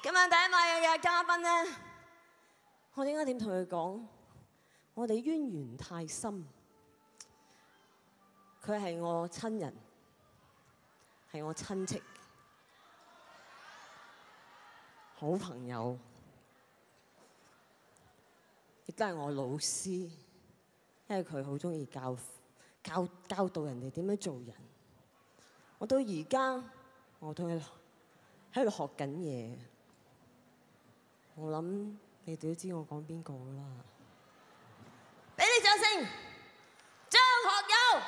今晚第一位嘅嘉賓咧，我應該點同佢講？我哋淵源太深，佢係我親人，係我親戚，好朋友，亦都係我老師，因為佢好中意教導人哋點樣做人。我到而家，我同佢喺度學緊嘢。我諗你哋都知我講邊個啦，俾啲掌聲，張學友。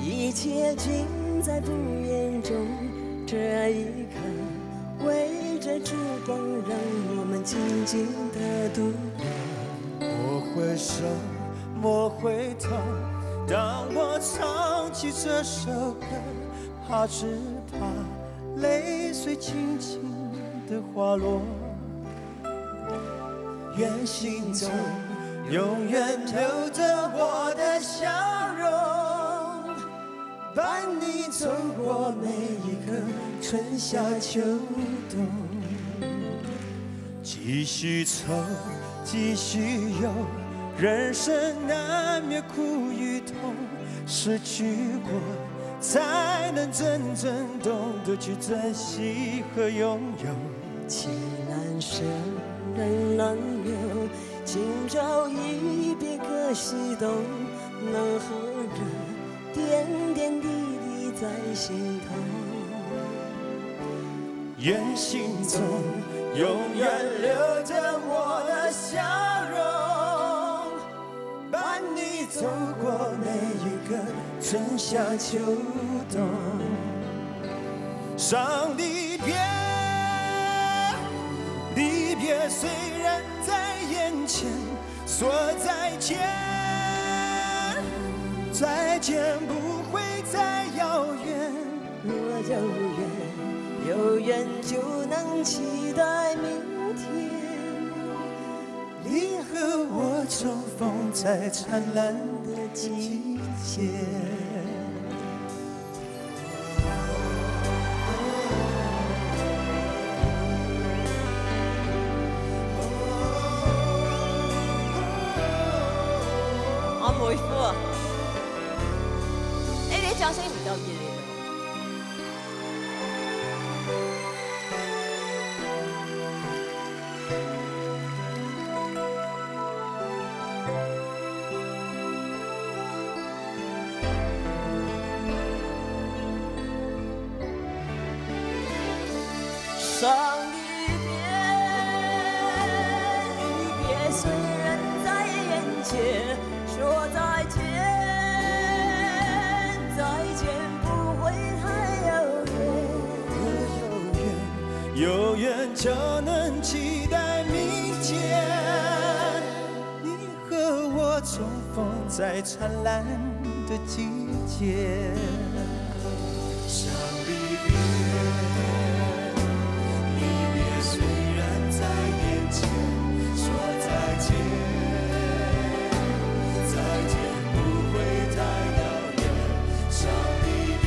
一切尽在不言中，这一刻围着烛光，让我们静静地度过。莫回首，莫回头，当我唱起这首歌，只怕泪水轻轻地滑落。愿心中永远留着我的笑容，伴你走过每一个春夏秋冬。继续愁，继续忧，人生难免苦与痛，失去过才能真正懂得去珍惜和拥有。情难舍，人难留，今朝一别各西东，能和着点点滴滴在心头。愿心中永远留着我的笑容，伴你走过每一个春夏秋冬。伤离别，离别虽然在眼前，说再见，再见不会再遥远。若有缘就能期待明天。你和我重逢在灿烂的季节。我妹夫啊，你哋啲掌聲唔夠熱烈。伤离别虽然在眼前，说再见，再见不会太遥远。有缘就能期待明天，你和我重逢在灿烂的季节。伤离别，离别虽然在眼前，说再见，再见不会太遥远。伤离别，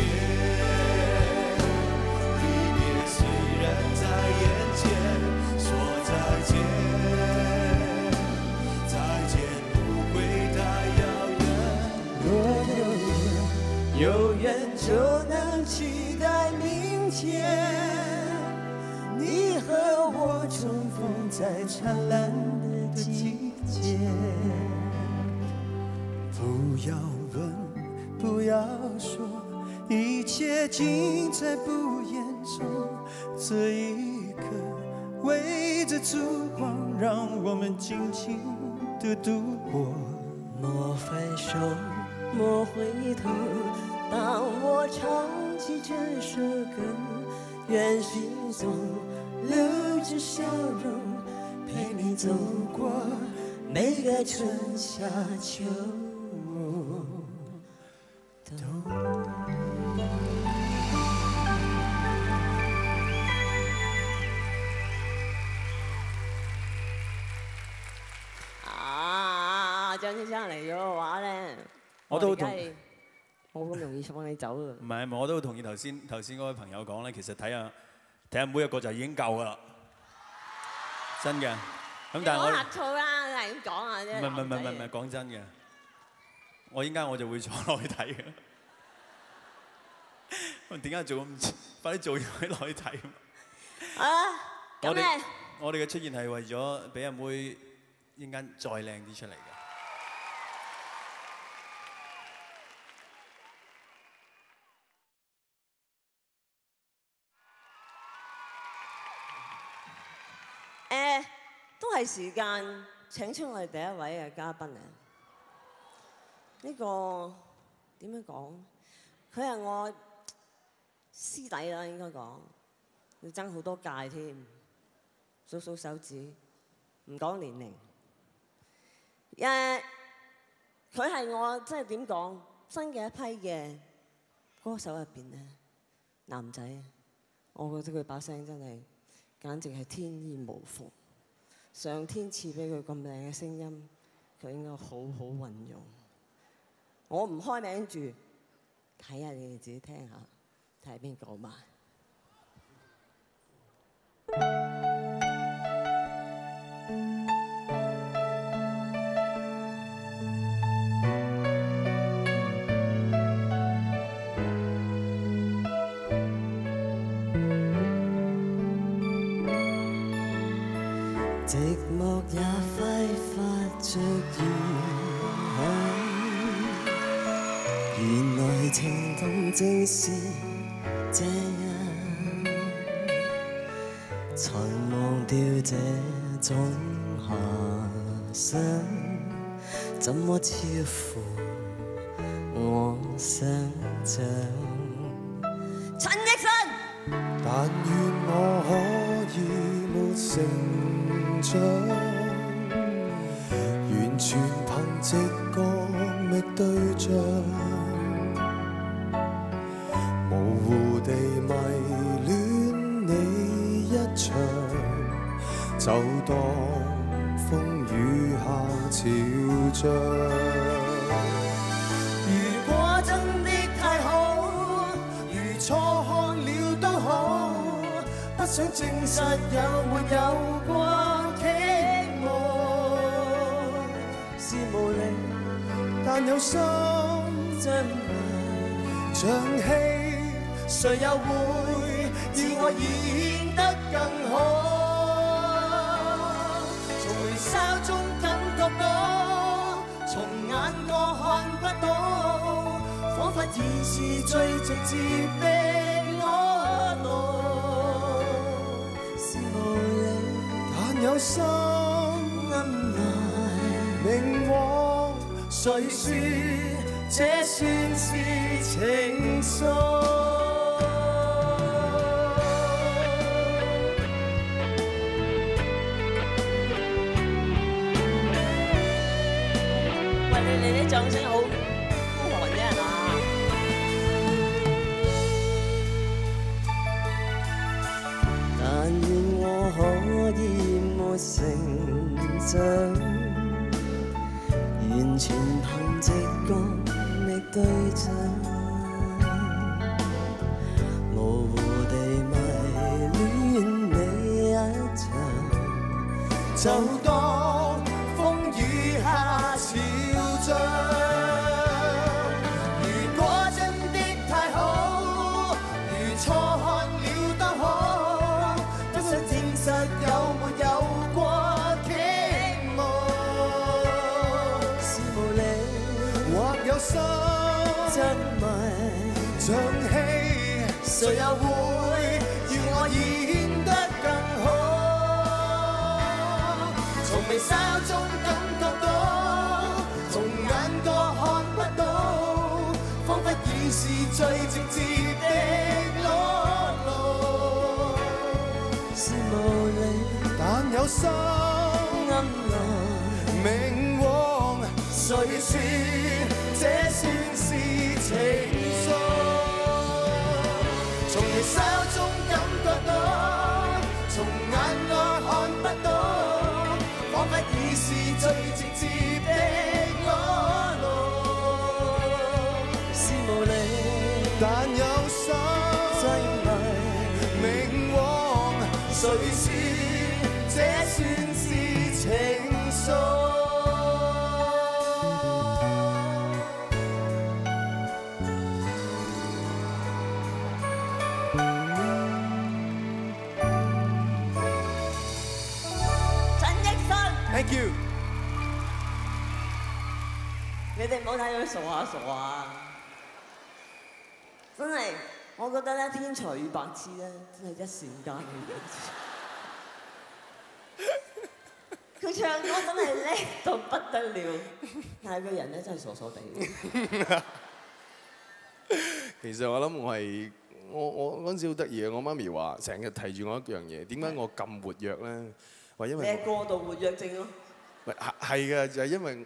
离别虽然在眼前，说再见，再见不会太遥远。若有缘就能期待明天，你和我重逢在灿烂的季节。不要问，不要说，一切尽在不言中。这一刻围着烛光，让我们静静地度过。莫回首，莫回头，当我唱起这首歌，愿心中留着笑容，陪你走过每个春夏秋冬。張先生嚟咗嘅話咧，我都同冇咁容易放你走啊！唔係，我都同意頭先嗰位朋友講咧，其實睇下每一個就已經夠噶啦，真嘅。咁但係我講客套啦，係咁講下啫。唔係講真嘅，我應該我就會坐落去睇嘅。咁點解做咁快啲做完可以落去睇？啊，咁咧，我哋嘅出現係為咗俾阿妹一陣間再靚啲出嚟嘅。都係時間請出我哋第一位嘅嘉賓啊！呢個點樣講？佢係我師弟啦，應該講，要爭好多屆添，數數手指，唔講年齡。佢係我即係點講？新嘅一批嘅歌手入邊咧，男仔，我覺得佢把聲真係簡直係天衣無縫。上天賜俾佢咁靚嘅聲音，佢應該好好運用。我唔開名住，睇下你哋自己聽下，睇下邊個嘛。寂寞也揮發着餘香，原來情動正是這樣，才忘掉這種遐想，怎麼超乎我想像？陳奕迅，但願我可以沒成長，完全憑直覺覓對象，模糊地迷戀你一場，就當風雨下潮漲。如果真的太好，如錯看了都好，不想證實有沒有過期望，是無力，但有心真愛像戲，誰又會要我演得更好？從眉梢中感覺到，從眼角看不到，彷彿已是最直接的裸露。有心暗來明往，誰說這算是情愫？喂，你啲掌聲好孤寒啫係嘛？但願我可以沒成長，完全憑直覺覓對象，模糊地迷戀你一場，就當風雨下潮漲。如果真的太好，如錯看了都好，不想證實有沒有過期望，是無力或有心真迷像戲，誰又會要我演得更好？從眉梢中感覺到，從眼角看不到，彷彿已是最直接的裸露。有心暗來，明王，誰說這算是情愫？從你手中感覺到，從眼內看不到，彷彿已是最直接的裸露。是無力，但有心擠迷，明王，誰說這算是情愫？Thank you。你哋唔好睇佢傻下傻下，真係，我覺得咧天才與白痴咧，真係一瞬間嘅。佢唱歌真係叻到不得了，但係個人咧真係傻傻地。其實我諗我嗰陣時好得意嘅，我媽咪話成日提住我一樣嘢，點解我咁活躍咧？話因你為係過度活躍症咯。係嘅，就係因為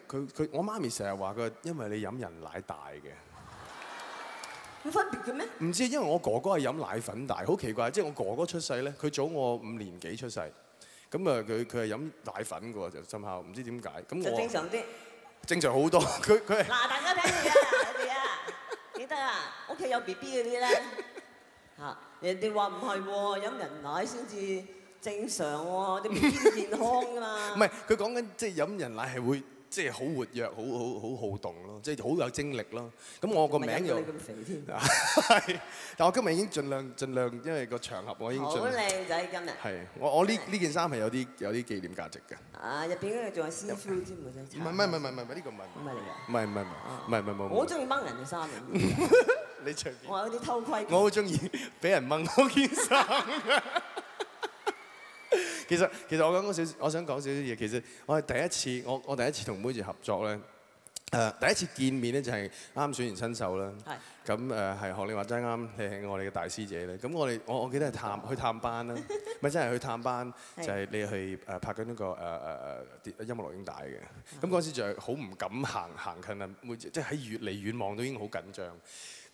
我媽咪成日話佢，因為你飲人奶大嘅。有分別嘅咩？唔知，因為我哥哥係飲奶粉大，好奇怪，即係我哥哥出世咧，佢早我5年幾出世，咁啊佢係飲奶粉嘅喎，就深刻唔知點解。咁就我正常啲。正常好多，佢係嗱，大家聽住啊，你哋啊，記得啊，屋企有 BB 嗰啲咧嚇，人哋話唔係喎，飲人奶先至正常喎，啲 BB 健康㗎嘛。唔係佢講緊即係飲人奶係會即係好活躍、好好動咯，即係好有精力咯。咁我個名又你咁肥添。係，但我今日已經盡量，因為個場合我已經好靚仔今日。係，我呢件衫係有啲紀念價值嘅。啊，入邊嗰個仲有 see through 添喎，真係。唔係，呢個唔係。唔係嚟㗎。唔係。我好中意掹人嘅衫嘅。你隨便。我有啲偷窺。我好中意俾人掹我件衫。其實我想講少少嘢。其實我係第一次，我第一次同妹姐合作咧，第一次見面咧就係啱選完新秀啦。係。咁係學你話齋啱，你係我哋嘅大師姐咧。咁我記得係去探班啦，咪真係去探班，就係你去拍緊呢個音樂錄影帶嘅。咁嗰陣時就係好唔敢行近啊妹姐，即係喺越嚟遠望都已經好緊張。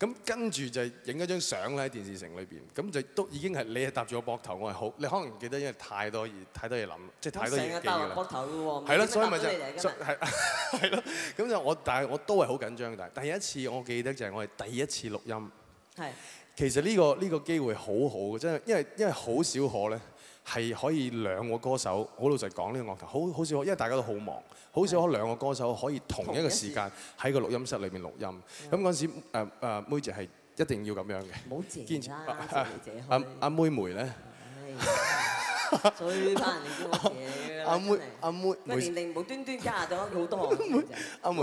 咁跟住就影咗張相咧喺電視城裏邊，咁就都已經係你係搭住我膊頭，我係好，你可能記得因為太多嘢諗，即係太多嘢記㗎啦。成日搭我膊頭嘅喎，係咯，所以咪就係咯，咁就但係我都係好緊張。但係第一次我記得就係我係第一次錄音。係。其實呢個機會好好嘅，真係因為好少可咧係可以兩個歌手，好老實講呢個樂壇好少可，因為大家都好忙。好少可兩個歌手可以同一個時間喺個錄音室裏面錄音。咁嗰陣時妹姐係一定要咁樣嘅。冇堅持啦，阿妹梅咧，最怕人哋叫我姐㗎啦。阿妹年齡無端端加咗好多。阿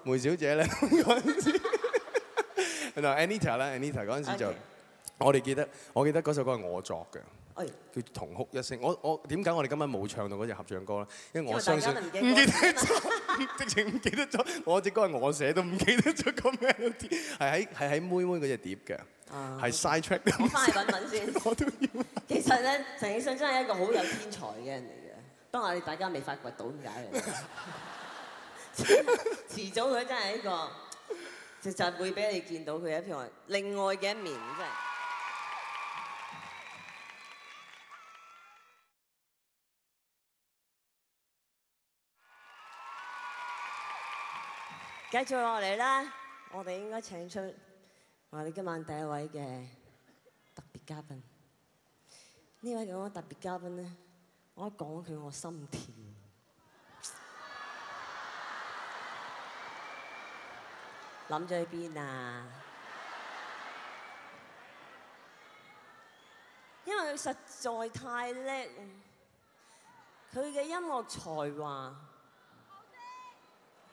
梅小姐咧嗰陣時，然後 Anita 啦 ，Anita 嗰陣時就我記得嗰首歌係我作嘅。叫同哭一聲。我點解我哋今晚冇唱到嗰隻合唱歌咧？因為我相信唔記得咗，直情唔記得咗。我隻歌係我寫都唔記得咗個 melody，係喺妹妹嗰隻碟嘅，係 side track。我翻去揾揾先。我都要。其實咧，陳奕迅真係一個好有天才嘅人嚟嘅，不過我哋大家未發掘到點解嘅。遲早佢真係一個，其實會俾你見到佢一片另外嘅一面，真係。繼續落嚟啦，我哋應該請出我哋今晚第一位嘅特別嘉賓。呢位咁嘅特別嘉賓咧，我一講佢我心跳。諗咗去邊啊？因為佢實在太叻，佢嘅音樂才華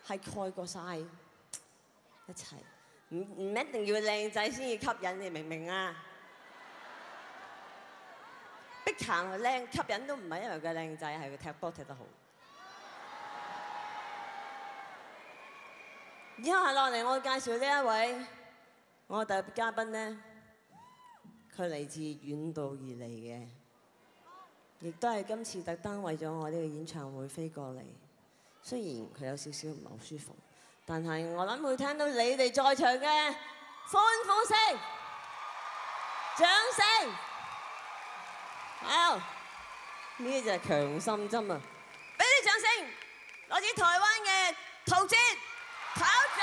係蓋過晒一切，唔一定要靚仔先至吸引你，明唔明啊？碧咸佢靚吸引都唔係因為佢靚仔，係佢踢波踢得好。以下落嚟，我介紹呢一位我特別嘉賓咧，佢嚟自遠道而嚟嘅亦都係今次特登為咗我呢個演唱會飛過嚟。雖然佢有少少唔係好舒服，但係我諗會聽到你哋在場嘅歡呼聲、掌聲。好，呢就係強心針啊！俾啲掌聲，攞住台灣嘅陶喆考長。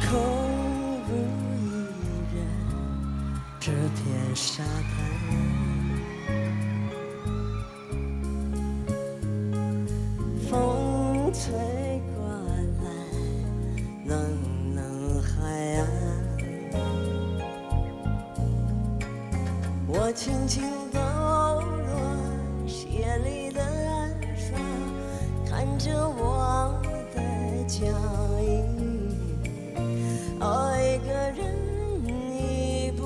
空无一人，这片沙滩，风吹过来，冷冷海岸，我轻轻抖落鞋里的暗霜，看着我的脚印。爱一个人一步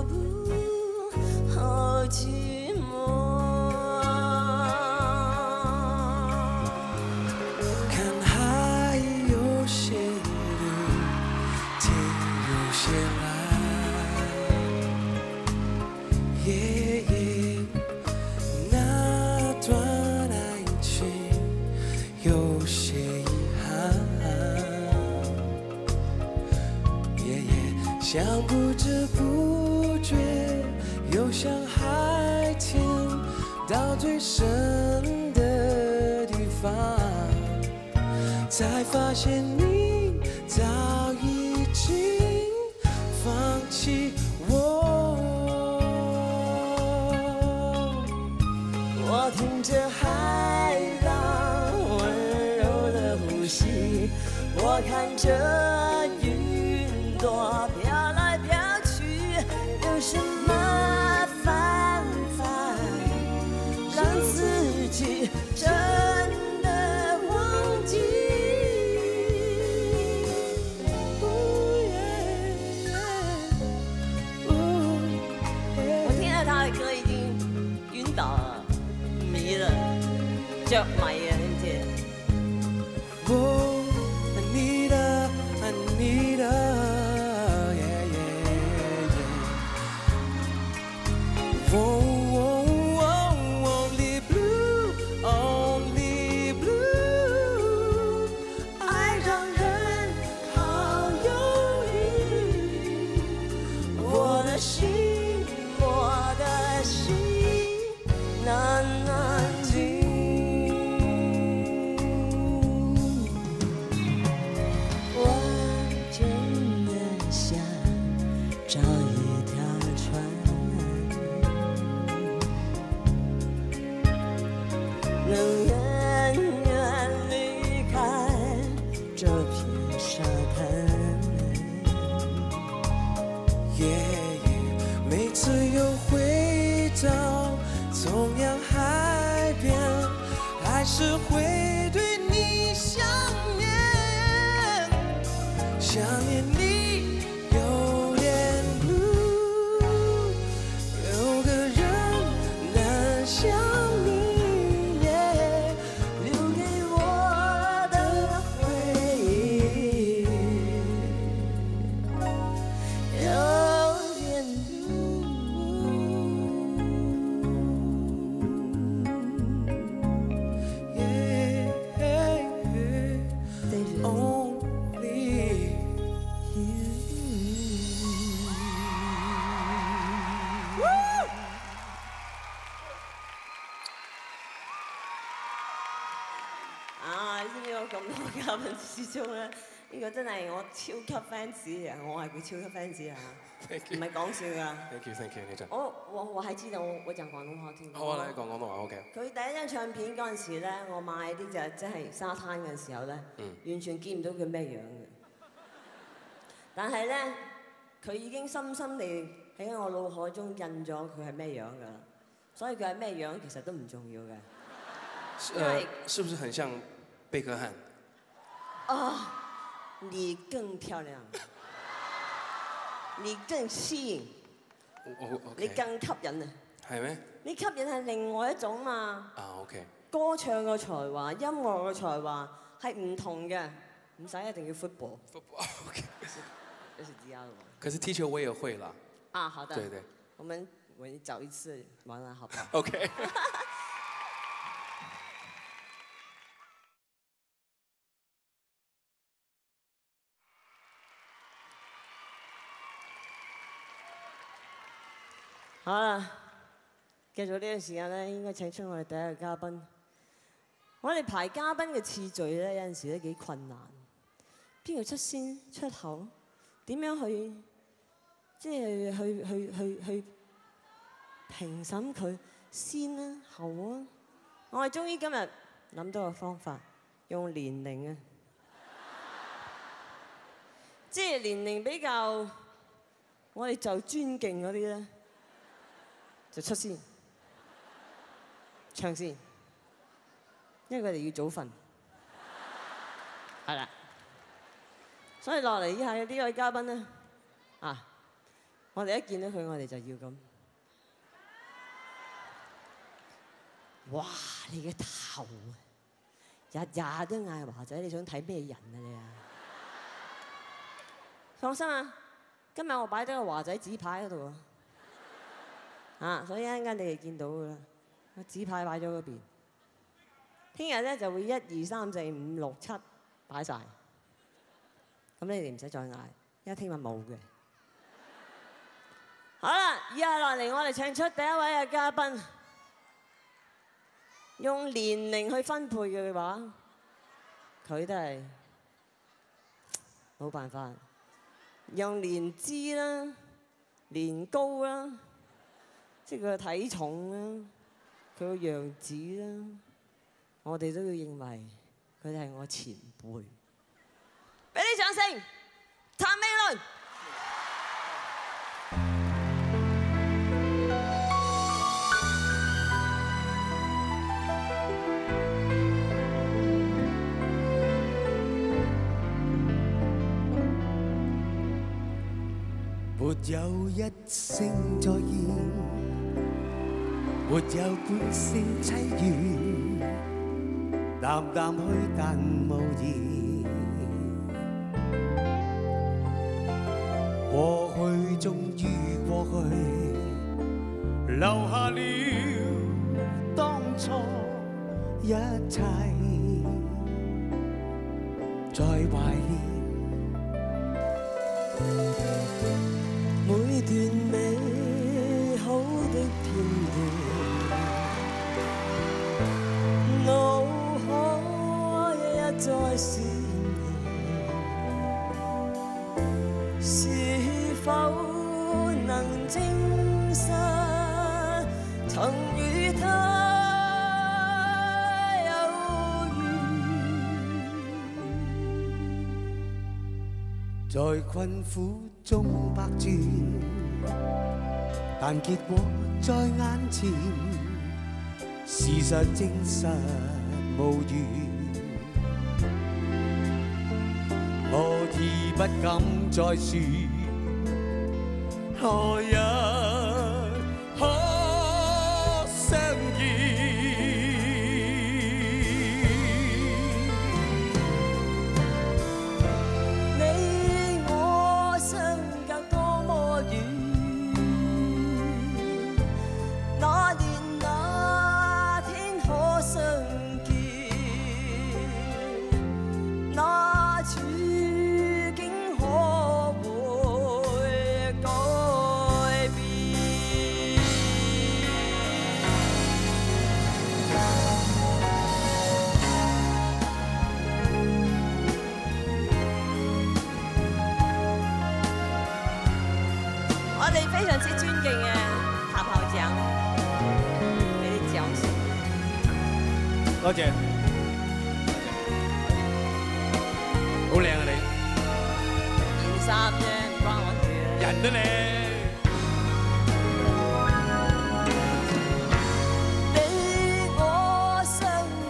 步，好寂寞。看海有些绿，天有些蓝，那段爱情有些遗憾。像不知不觉游向海天，到最深的地方，才发现你早已经放弃我。我听着海浪温柔的呼吸，我看着云朵飘来飘去，有什么办法让自己真的忘记？我聽到他嘅歌已經暈倒了、迷了、着迷啊，知唔知？Oh, Anita, Anita, yeah, yeah, yeah. Oh, oh, oh, only blue, only blue. 爱让人好忧郁，我的心，我的心难安静。找一条船，能远远离开这片沙滩。每次又回到同样海边，还是会对你想念，想念你。嘉賓之中咧，呢個真係我超級 fans 啊！我係佢超級 fans 啊！唔係講笑㗎。Thank you， 你真。我還知道我講廣東話添。好啊，你講廣東話 OK。佢第一張唱片嗰陣時咧，我買啲就即係沙灘嘅時候咧，完全見唔到佢咩樣嘅。但係咧，佢已經深深地喺我腦海中印咗佢係咩樣㗎啦。所以佢係咩樣其實都唔重要嘅。是不是很像貝克漢？啊，你更漂亮，你更吸引，你更吸引啊！係咩？你吸引係另外一種嘛。啊 OK。歌唱嘅才華、音樂嘅才華係唔同嘅，唔使一定要 football。OK。這是第二個。可是踢球我也會啦。啊，好的。對對。我們找一次玩玩，好不好 ？OK。好啦，繼續呢段時間咧，應該請出我哋第一個嘉賓。我哋排嘉賓嘅次序咧，有陣時都幾困難。邊個出先出後？點樣去即係去評審佢先啦後啊？我哋終於今日諗到個方法，用年齡啊，即係年齡比較我哋就尊敬嗰啲咧。就出先，唱先，因為佢哋要早瞓，係啦。所以落嚟以下嘅呢位嘉賓咧，啊，我哋一見到佢，我哋就要咁。哇！你嘅頭啊，日日都嗌華仔，你想睇咩人啊你啊？放心啊，今日我擺咗個華仔紙牌喺度啊。所以一陣間你哋見到㗎啦，個紙牌擺咗嗰邊。聽日咧就會1、2、3、4、5、6、7擺晒。咁你哋唔使再嗌，因為聽日冇嘅。好啦，以下落嚟我哋請出第一位嘅嘉賓，用年齡去分配嘅話，佢都係冇辦法。用年資啦，年高啦。即係佢嘅體重啦，佢個樣子啦，我哋都要認為佢哋係我前輩。俾啲掌聲，譚詠麟。沒有一聲再見。沒有半聲凄怨，淡淡去但無言。過去終於過去，留下了當初一切，在懷念每段美好的片段。腦海一再閃現，是否能證實曾與他有緣？在困苦中百轉，但結果在眼前。事實證實無緣，我已不敢再說，何日可相見？你我相隔多麼遠，那年相見，那處境可會改變？我哋非常之尊敬嘅譚校長，俾啲掌聲。多謝，好靚啊你！件衫啫，唔關我事啊！人啊你！你我相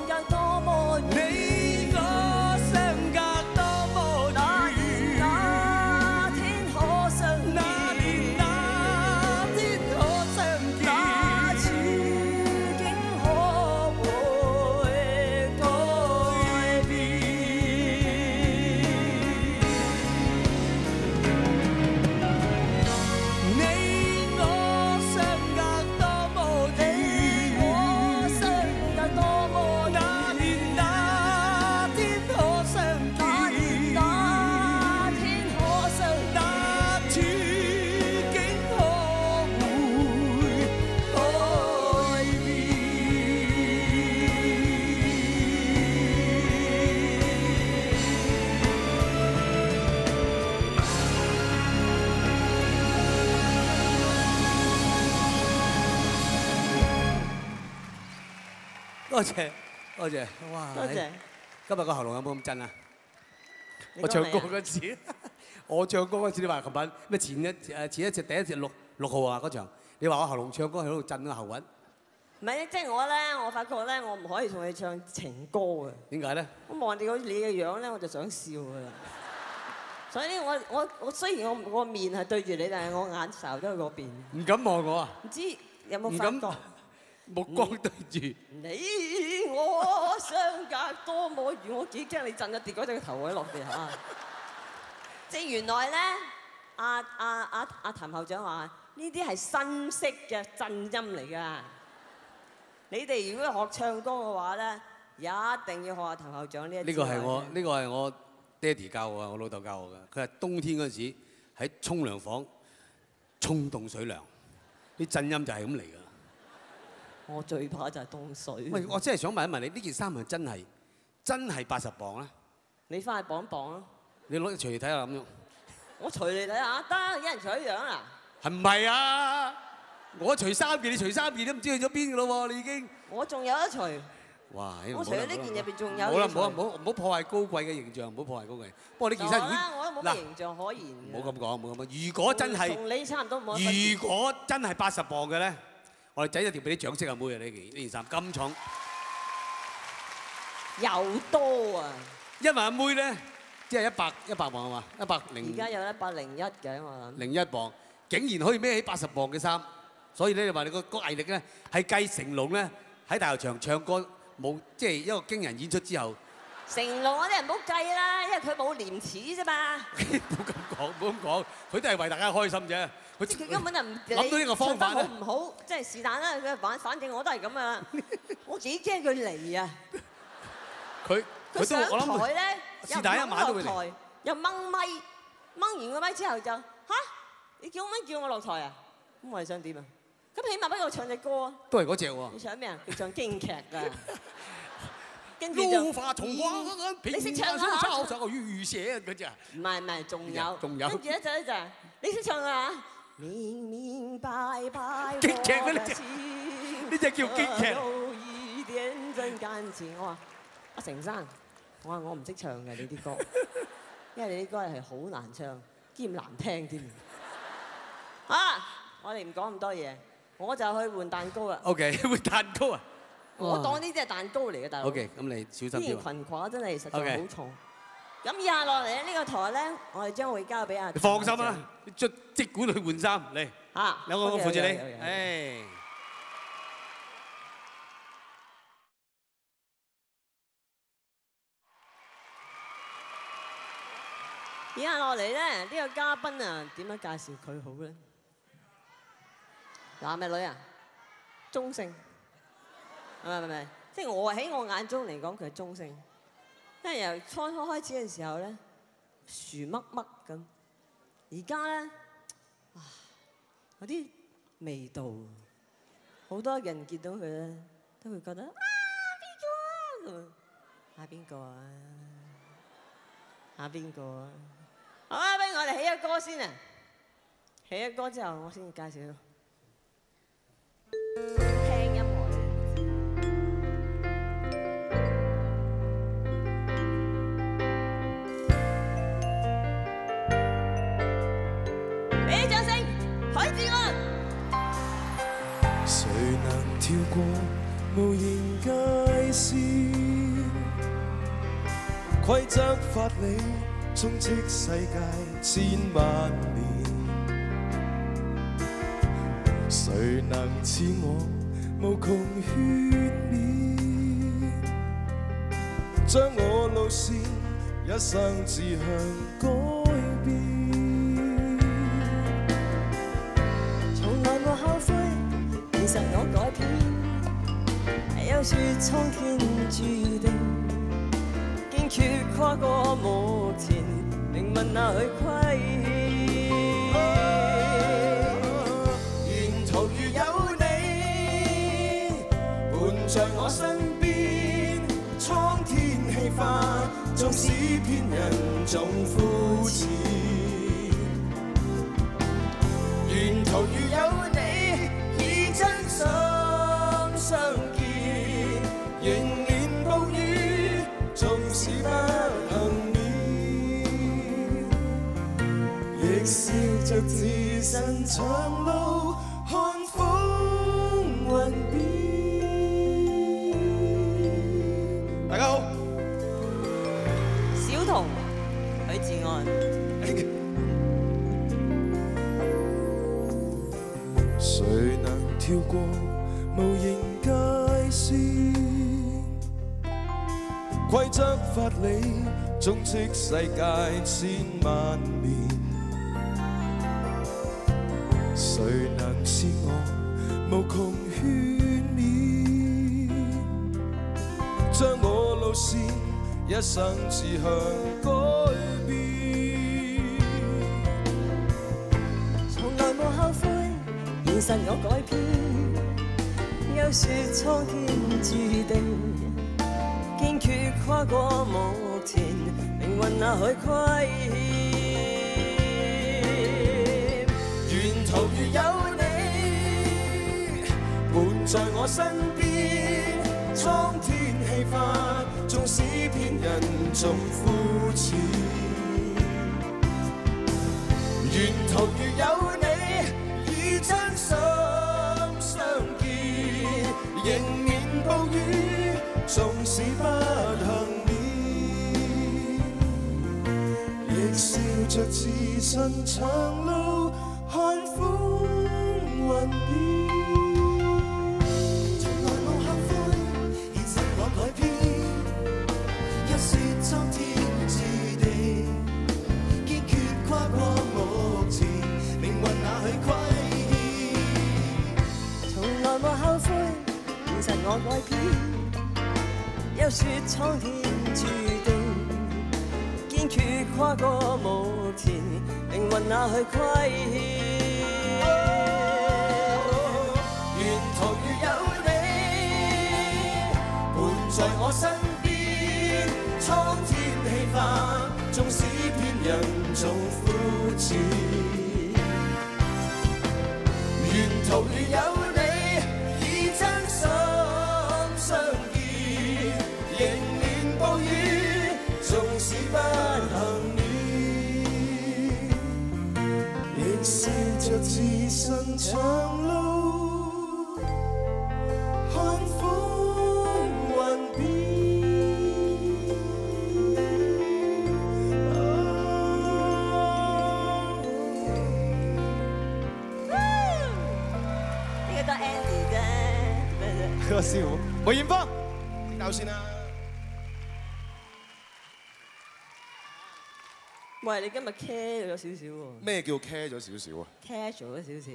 隔多麼遠，你我相隔多麼遠，那天可相見，那天可相見，那處境可會多謝多謝，哇！多謝。今日個喉嚨有冇咁震啊？你我唱歌講你啊嗰次，我唱歌嗰次，你話琴晚咩前一隻第一隻六號啊嗰場，你話我喉嚨唱歌喺度震個喉韻，唔係，即係我咧，我發覺咧，我唔可以同你唱情歌嘅。點解咧？我望你你嘅樣咧，我就想笑㗎啦。所以咧，我雖然我面係對住你，但係我眼睄都喺嗰邊。唔敢望我啊！唔知有冇唔發覺？敢目光對住。你我相隔多麼遠，我幾驚你震咗跌嗰隻頭位落地下。即係原來咧，阿譚校長話呢啲係新式嘅震音嚟㗎。你哋如果學唱歌嘅話咧，一定要學下譚校長呢一招。呢個係我爹哋教我啊，我老豆教我㗎。佢係冬天嗰陣時喺沖涼房沖凍水涼，啲震音就係咁嚟㗎。我最怕就係凍水。喂，我真係想問一問你，呢件衫係咪真係80磅咧？你翻去綁一綁咯。你攞除嚟睇下咁樣。我除嚟睇下，得一人除一樣啦。係唔係啊？我除3件，你除3件都唔知去咗邊㗎咯喎！你已經。我仲有得除。哇！我除咗呢件入邊仲有。好啦，唔好破壞高貴嘅形象，唔好破壞高貴。不過呢件衫如果我都冇乜形象可言。唔好咁講，唔好咁講。如果真係，同你差唔多冇。如果真係80磅嘅咧，我哋仔一定俾啲掌聲阿妹啊！呢件衫咁重，又多啊！因為阿妹咧，即係100磅係嘛？100。而家有101嘅我諗。01磅，竟然可以孭起80磅嘅衫，所以咧你話你個毅力咧係繼成龍咧喺大球場唱歌冇即係一個驚人演出之後。成龍嗰啲人唔好計啦，因為佢冇廉恥啫嘛。唔好咁講，唔好咁講，佢都係為大家開心啫。佢根本就唔諗到呢個方法咧。好唔好？即係是但啦，佢反正我都係咁啊。我幾驚佢嚟啊！佢上我諗台咧，是但一晚都會嚟。台又掹咪，掹完個咪之後就嚇，你叫我落台啊？咁我係想點啊？咁起碼俾我唱隻歌啊！都係嗰隻喎。你唱咩啊？佢唱京劇㗎。跟住就化重光，你識唱啊？抄上個御寫嗰隻啊？唔係，仲有。仲有。跟住咧就你識唱啊？明明白白。京劇嗰呢隻叫京劇。有一點真感情。我話阿成生，我話我唔識唱嘅你啲歌，因為你啲歌係好難唱兼難聽添。啊！我哋唔講咁多嘢，我就去換蛋糕啦。OK， 換蛋糕啊！我當呢啲係蛋糕嚟嘅，大佬。OK， 咁你小心啲。呢件裙褂真係實在好重。咁以下落嚟咧，呢個台咧，我哋將會交俾阿。你放心啦，即管去換衫嚟。嚇，兩個我扶住你。誒。以下落嚟咧，呢個嘉賓啊，點樣介紹佢好咧？男定女啊？中性。唔係，即係我喺我眼中嚟講，佢係中性。因為由初開始嘅時候咧，薯乜乜咁，而家咧，哇，有啲味道。好多人見到佢咧，都會覺得邊個啊？咁邊個啊？邊個啊？好啊，不如我哋起咗歌先啊！起咗歌之後，我先介紹。聽音樂嘅，俾啲掌聲，許志安。誰能跳過無形界線，規則法理充斥世界千萬年？誰能似我無窮勸勉，將我路線一生志向改變？從來沒後悔，其實我改變，有説蒼天注定，經絕跨過目前，命運那去虧欠。沿途如有你伴在我身邊，蒼天氣化，縱使偏人總膚淺。沿途如有你，以真心相見，仍亦笑着自身長路看風雲變。大家好，小童許志安。誰能跳過無形界線？規則法理充斥世界千萬面，誰能似我無窮勸勉，將我路線一生志向改變，從來無後悔，現實我改編，有説蒼天注定。堅決跨過目前，命運那許虧欠。沿途如有你伴在我身邊，蒼天氣化，縱使偏人縱膚淺。沿途如有你，已真心相見，迎面暴雨，縱使不幸免，亦笑着自身長路看風雲變。從來無後悔，現實我改編，一説蒼天注定，堅決跨過目前，命運那許虧欠。從來無後悔，現實我改編。有説蒼天注定，堅決跨過目前，命運那許虧欠。沿途如有你伴在我身邊，蒼天氣化，縱使偏人縱膚淺。沿途如有你，已真心相見，迎面暴雨，縱使不幸免，亦笑着自身長路看風雲變。呢個都 Andy 啫，咩啫？個師傅梅艷芳，先先啦。喂，你今日 care 咗少少喎咩叫 care 咗少少啊？ ，casual 咗少少。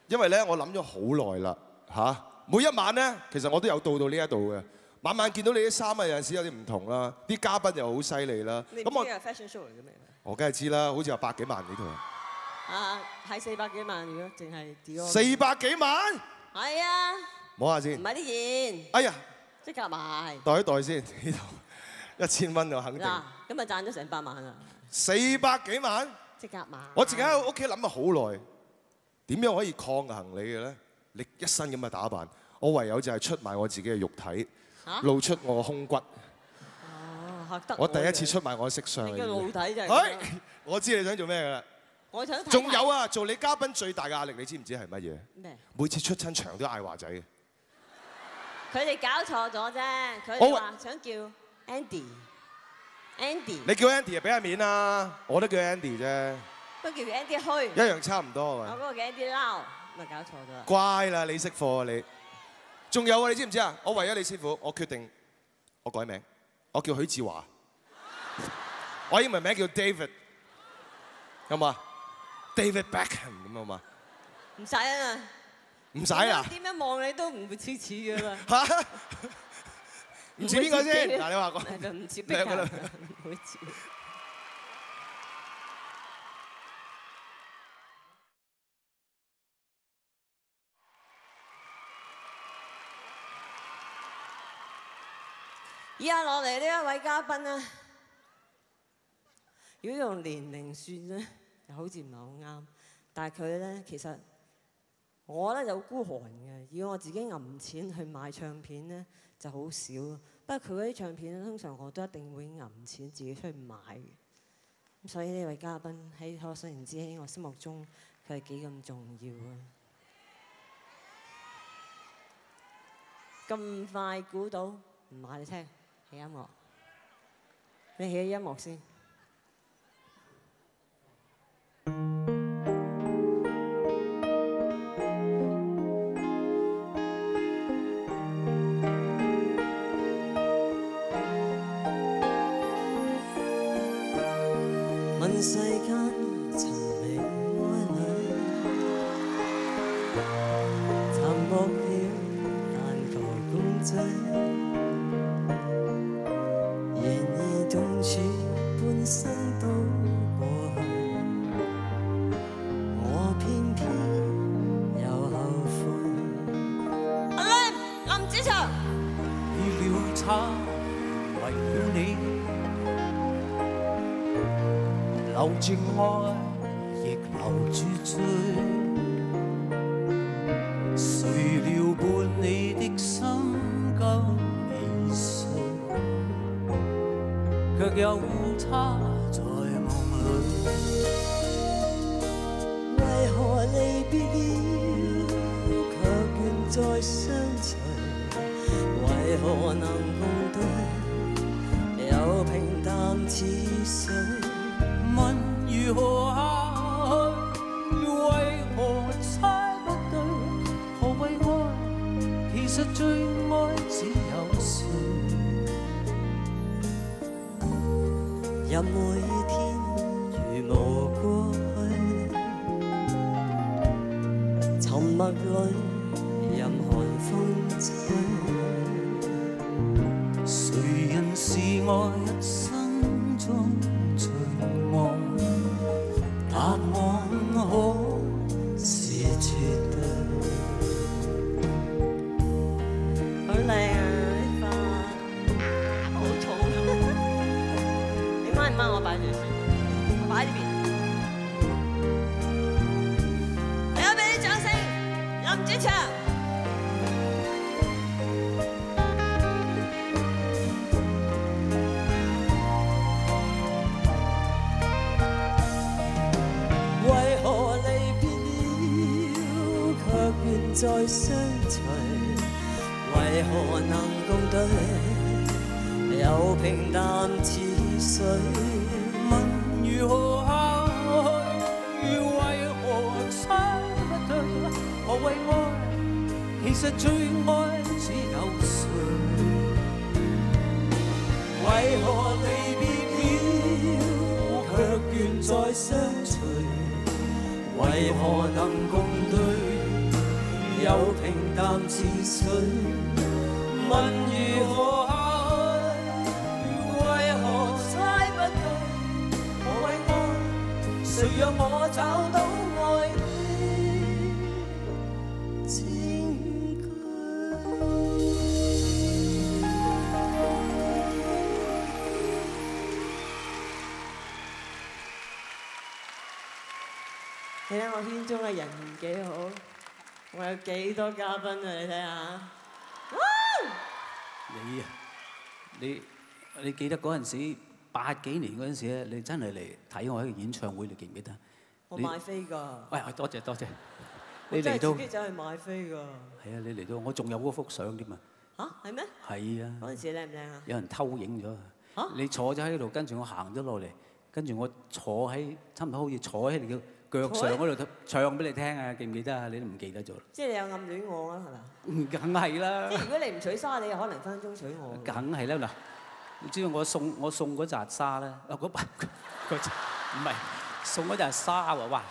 因為咧，我諗咗好耐啦嚇。每一晚咧，其實我都有到呢一度嘅。晚晚見到你啲衫啊，有陣時有啲唔同啦，啲嘉賓又好犀利啦。你唔知係 fashion show 嚟嘅咩？我梗係知啦，好似有百幾萬呢套。啊，係400幾萬，如果淨係 Dior。 400幾萬？係啊，唔摸下先。係啲現，哎呀，即夾埋。袋一袋先，呢度1000蚊我肯定。嗱，咁咪賺咗成100萬啦， 400幾萬？即夾埋。我自己喺屋企諗咗好耐，點樣可以抗行李嘅咧？你一身咁嘅打扮，我唯有就係出賣我自己嘅肉體，露出我嘅胸骨。哦，嚇得我第一次出賣我嘅色相。你嘅露體就係咁係樣。我知你想做咩㗎啦。我想睇睇。仲有啊，做你嘉賓最大嘅壓力，你知唔知係乜嘢？咩？每次出親場都嗌華仔嘅。佢哋搞錯咗啫，佢我哋話想叫 Andy。你叫 Andy 就俾下面啦，我都叫 Andy 啫，都叫 Andy 虛。一樣差唔多我啊。嗰個叫 Andy Lau，咪搞錯咗啦。乖啦，你識貨啊你。仲有啊，你知唔知啊？我為咗你師傅，我決定我改名，我叫許志華。我英文名叫 David， 好嘛 ？David Beckham 咁好嘛？唔使啊，唔使啊？點樣望你都唔會似㗎啦。嚇？唔似邊個先？嗱，你話講唔似兩個啦。唔會似。以下落嚟呢一位嘉賓咧，如果用年齡算咧，又好似唔係好啱。但係佢咧，其實我咧就好孤寒嘅，要我自己揞錢去買唱片咧就好少。不過佢嗰啲唱片咧，通常我都一定會揞錢自己出去買嘅。所以呢位嘉賓喺可想而知喺我心目中佢係幾咁重要啊！咁快估到？唔話你聽，起音樂。你起音樂先。問世間尋覓愛侶，談薄了但求共濟，然而共處半生都過去，我偏偏又後悔。阿林子祥，遇了他，為了你。留住愛，亦留住罪。誰料伴你的心更易碎，卻有他在夢裏。為何離別了，卻願再相隨？為何能共對，又平淡似水？問如何下去？為何猜不對？何謂愛？其實最愛只有誰？任每天如無過去，沉默裏任寒風吹。誰人是我一生中最愛？答案可是絕對。好靚啊！呢花好重啊！你掹唔掹我擺住先？我擺喺呢邊。嚟啊！俾啲掌聲，林子祥。再相隨，為何能共對？又平淡似水。問如何下去？為何猜不對？何謂愛？其實最愛只有誰？為何離別了，卻願再相隨？為何能共對？又平淡似水，問如何下去？為何猜不對？何謂愛？誰讓我找到愛的證據？你睇我圈中嘅人緣幾好。我有幾多嘉賓啊？你睇下。你啊，你記得嗰陣時80幾年嗰陣時咧，你真係嚟睇我喺個演唱會，你記唔記得？我買飛㗎。喂，多謝多謝。你嚟到自己走去買飛㗎。係啊，你嚟到我仲有嗰幅相添啊。嚇係咩？係啊。嗰陣時靚唔靚啊？有人偷影咗。嚇？你坐咗喺度，跟住我行咗落嚟，跟住我坐喺差唔多好似坐喺你嘅腳上嗰度唱俾你聽啊！記唔記得啊？你都唔記得咗。即係你有暗戀我啊？係咪？梗係啦。即係如果你唔取沙，你又可能分分鐘取我。梗係啦嗱，你知道我送嗰扎沙咧，唔係送嗰扎沙喎，哇！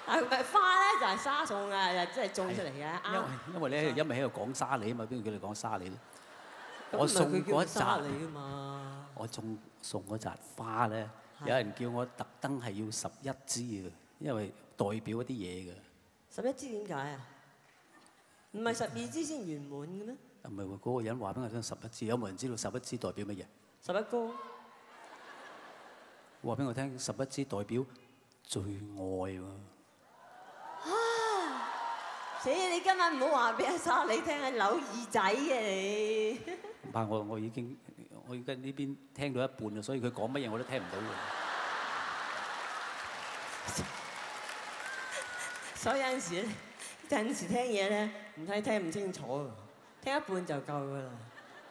係咪花咧就係沙送啊？又即係種出嚟嘅啱。因為咧，因為喺度講沙梨啊嘛，邊個叫你講沙梨咧？我送嗰扎嚟㗎嘛。我送嗰扎花咧。有人叫我特登係要11支嘅，因為代表一啲嘢嘅。11支點解啊？唔係12支先圓滿嘅咩？唔係喎，嗰個人話俾我聽11支，有冇人知道11支代表乜嘢？11歌。話俾我聽11支代表最愛喎。死！你今晚唔好話俾阿莎你聽，係扭耳仔嘅你。唔怕，我已經呢邊聽到一半啦，所以佢講乜嘢我都聽唔到嘅。所以有陣時咧，聽嘢咧，唔睇聽唔清楚，聽一半就夠噶啦。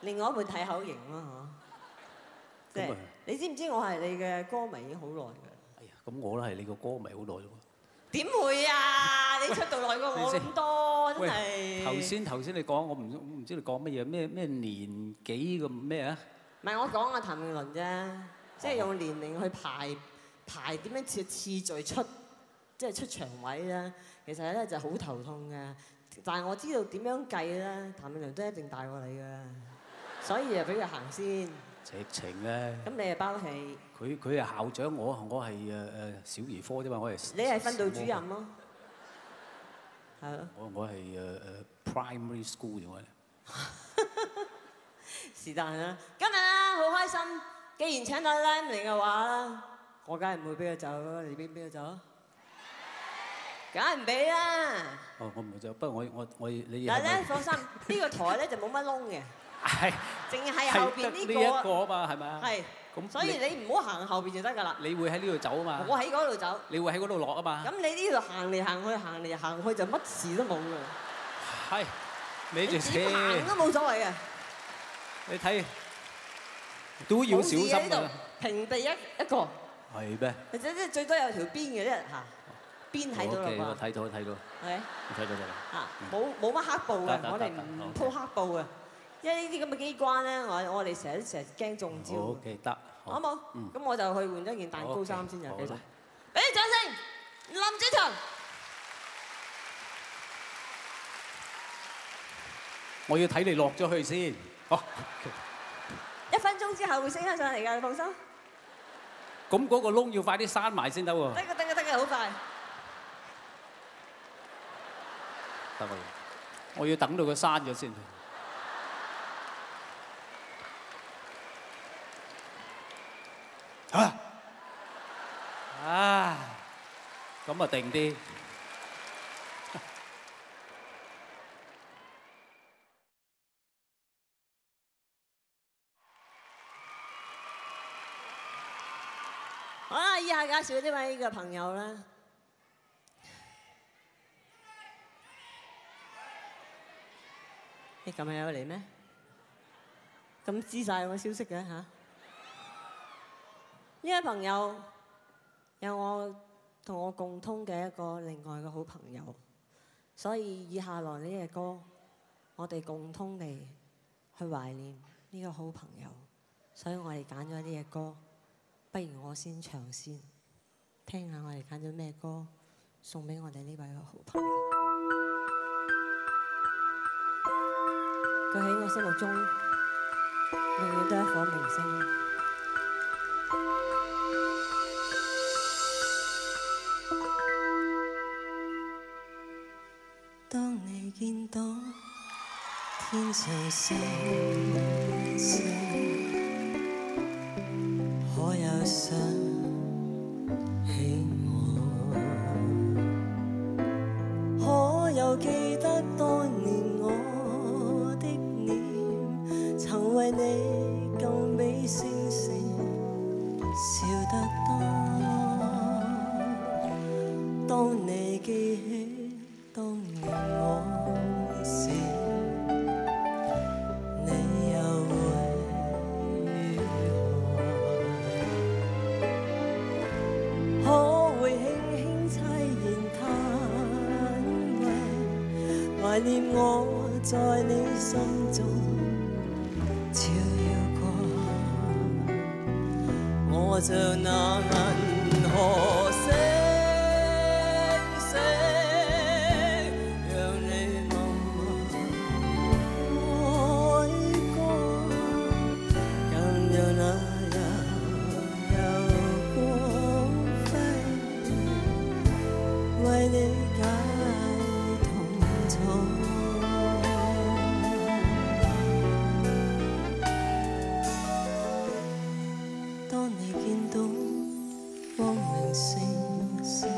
另外一半睇口型咯嚇。即係你知唔知我係你嘅歌迷已經好耐㗎啦？哎呀，咁我都係你個歌迷好耐咯喎。點會啊！你出道耐過我咁多，真係。頭先你講，我唔知你講乜嘢，咩年紀咁咩啊？唔係我講阿譚詠麟啫，即係用年齡去排點樣次序出，即係出場位啦。其實咧就好頭痛嘅，但係我知道點樣計咧，譚詠麟都一定大過你㗎，所以就俾佢行先。直情咧。咁你係包戲。佢係校長，我係小兒科啫嘛，我係。你係訓導主任咯。係咯。我係primary school 啫嘛。是但啦，今日啦好開心，既然請到 Lam 嚟嘅話，我梗係唔會俾佢走啦，你俾佢走？梗係唔俾啦。哦，我唔會走，不過我你。嗱咧，放心，呢個台咧就冇乜窿嘅。係。淨係後邊呢個。呢一個啊嘛，係咪啊？係。咁所以你唔好行後邊就得㗎啦。你會喺呢度走啊嘛。我喺嗰度走。你會喺嗰度落啊嘛。咁你呢度行嚟行去就乜事都冇㗎。係。你住先。行都冇所謂嘅。你睇都要小心啊！平地一個。係咩？或者即最多有條邊嘅啫嚇，邊睇到啦啩？我睇到。係。我睇到啦。嚇，冇乜黑布嘅，我哋唔鋪黑布嘅，因為呢啲咁嘅機關咧，我哋成日驚中招。OK，得。好冇？咁我就去換一件蛋糕衫先就繼續。俾啲掌聲，林子祥。我要睇你落咗去先。好。1分鐘之後會升翻上嚟㗎，你放心。咁嗰個窿要快啲閂埋先得喎。得㗎，好快。得喎，我要等到佢閂咗先。咁啊定啲。好啦，以下介紹呢位嘅朋友啦。你琴日有嚟咩？咁知晒我消息嘅嚇？呢位朋友有我同我共通嘅一個另外嘅好朋友，所以以下來呢隻歌，我哋共通地去懷念呢個好朋友，所以我哋揀咗呢隻歌。不如我先唱先，聽下我哋揀咗咩歌，送俾我哋呢位嘅好朋友。佢喺我心目中永遠都係一顆明星。當你見到天上星星，可有想起我？可有記得當年我的臉，曾為你更比星星笑得多？當你記起當年我時，你又會如何？可會輕輕悽然嘆謂，懷念我在你心中照耀過，我像那銀河星星，讓你默默愛過，更讓那悠悠光輝為你解痛楚。當你見到光明星星，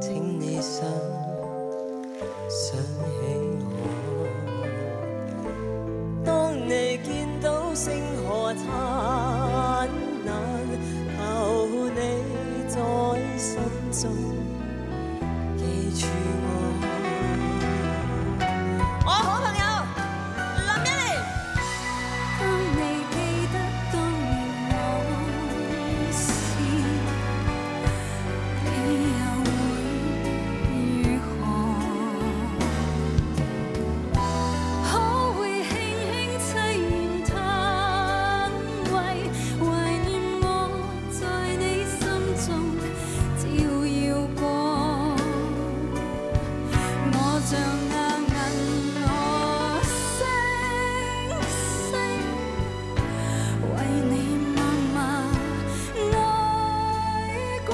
請你想中記住我。我好朋友林憶蓮。當你記得當年往事，你又會如何？可會輕輕凄然嘆為懷念我在你心中照耀過？我像那銀河星星，為你默默愛過，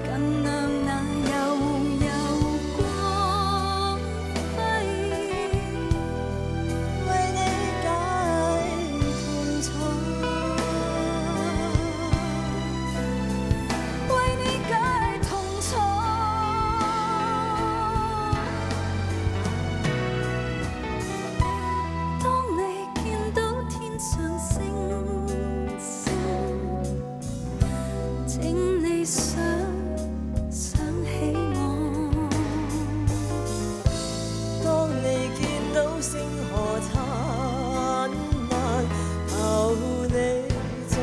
更亮那悠悠光輝，為你解痛楚，為你解痛楚。當你見到天上星星，請你想起我。當你見到星河燦爛，求你在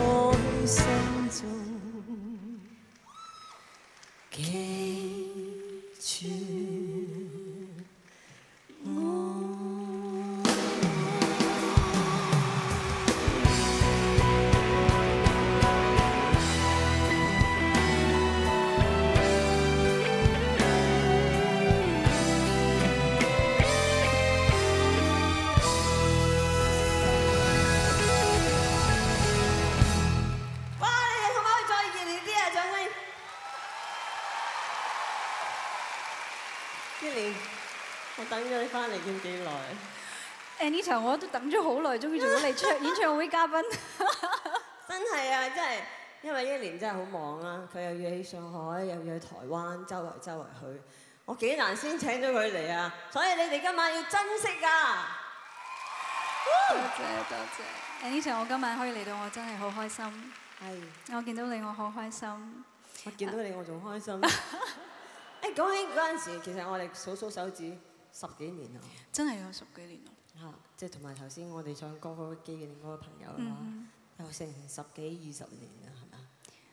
心中記住我。哇！你哋可唔可以再熱烈啲啊？掌聲！憶蓮，我等咗你翻嚟見幾耐？ Anita，我都等咗好耐，終於做到你演唱會嘉賓。真係啊，真係，因為憶蓮真係好忙啊，佢又要去上海，又要去台灣，周圍去。我幾難先請咗佢嚟啊，所以你哋今晚要珍惜㗎。多謝 Anita， 我今晚可以嚟到，我真係好開心。係，我見到你，我好開心。我見到你我仲開心。誒，講起嗰陣時，其實我哋數手指10幾年啦。真係有10幾年咯。嚇，即係同埋頭先我哋唱歌嗰個紀念嗰個朋友啦，有成10幾20年啦，係咪？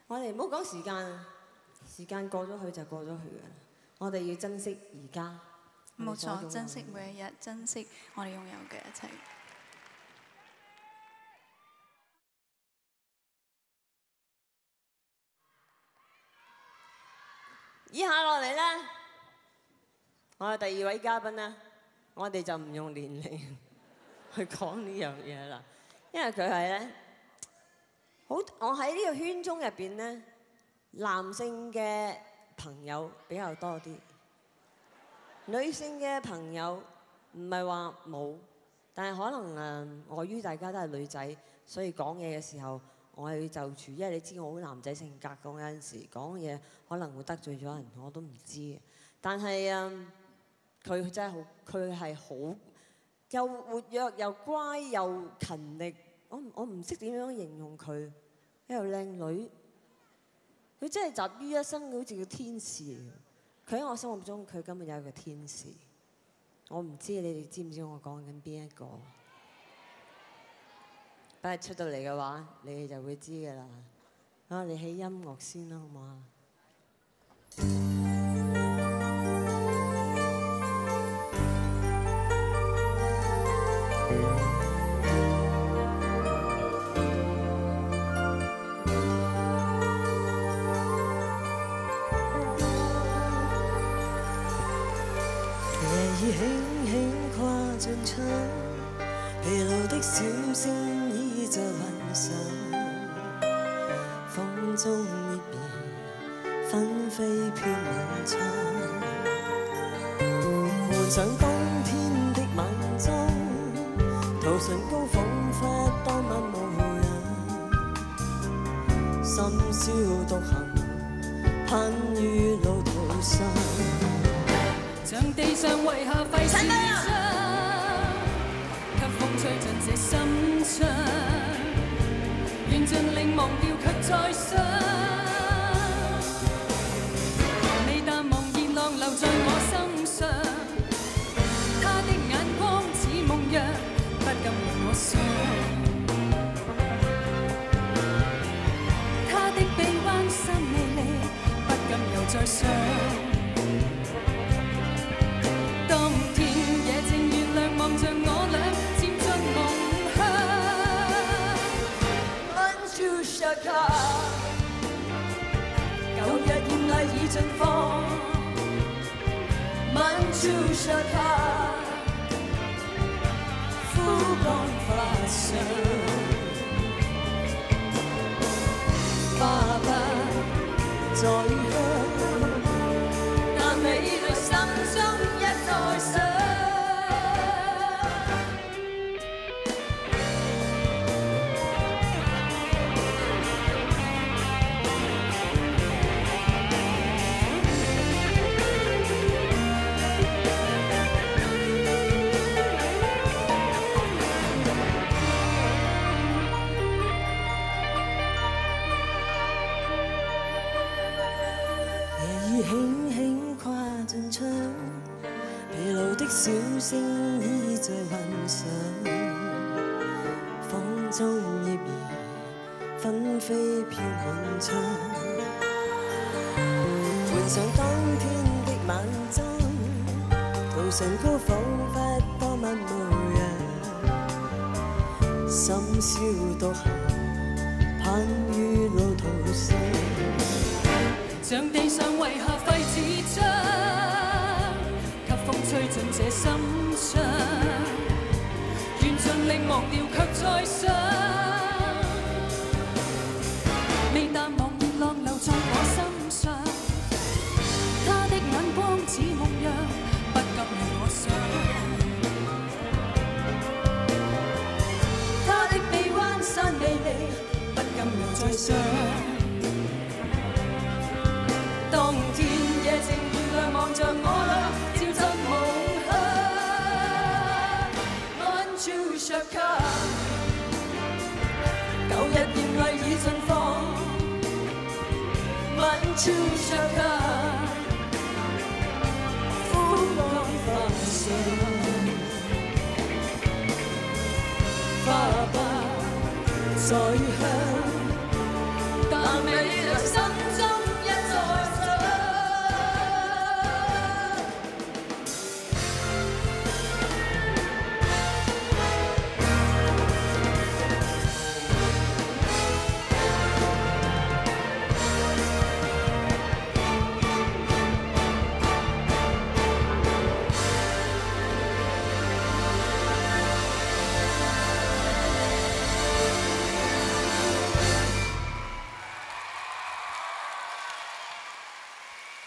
我哋唔好講時間啊，時間過咗去就過咗去㗎啦。我哋要珍惜而家。冇錯，珍惜每一日，珍惜我哋擁有嘅一切。以下落嚟咧，我哋第2位嘉賓咧，我哋就唔用年齡去講呢樣嘢啦，因為佢係咧好，我喺呢個圈中入邊咧，男性嘅朋友比較多啲，女性嘅朋友唔係話冇，但係可能礙於大家都係女仔，所以講嘢嘅時候，我係要就住，因為你知我好男仔性格，講有陣時講嘢可能會得罪咗人，我都唔知嘅。但係佢真係好，佢係好又活躍又乖又勤力，我唔識點樣形容佢，又靚女，佢真係集於一身，好似個天使。佢喺我心目中，佢根本有一個天使。我唔知你哋知唔知我講緊邊一個？不過出到嚟嘅話，你哋就會知㗎啦。啊，你起音樂先啦，好唔好啊？夜已輕輕跨進窗，疲勞的小星倚着雲上，風中葉兒紛飛飄滿窗，換上冬天的晚裝，塗唇膏彷彿當晚無人，深宵獨行盼於路途上。像地上遺下廢紙張，給風吹進這心窗，緣盡令忘掉卻再想，在想。當天夜靜月亮望着我倆漸進夢鄉。Manchushaka， 舊日豔麗已盡放。Manchushaka， 枯乾發上。花不再香，但美麗心中一再想。輕輕跨進窗，疲勞的小星依在幻想，風中葉兒紛飛飄滿窗，換上當天的晚裝，塗唇膏彷彿當晚模樣，深宵獨行，盼於路途上。像地上遺下廢紙張，給風吹進這心窗，緣盡力忘掉卻再想，未淡忘熱浪流在我心上，他的眼光似夢樣，不禁令我想，他的臂彎山美麗，不禁又再想。當天夜靜月亮望着我倆漸進夢鄉。Manchushaka， 舊日豔麗已盡放。Manchushaka， 枯乾發上。花不再香，但美麗心中一再想。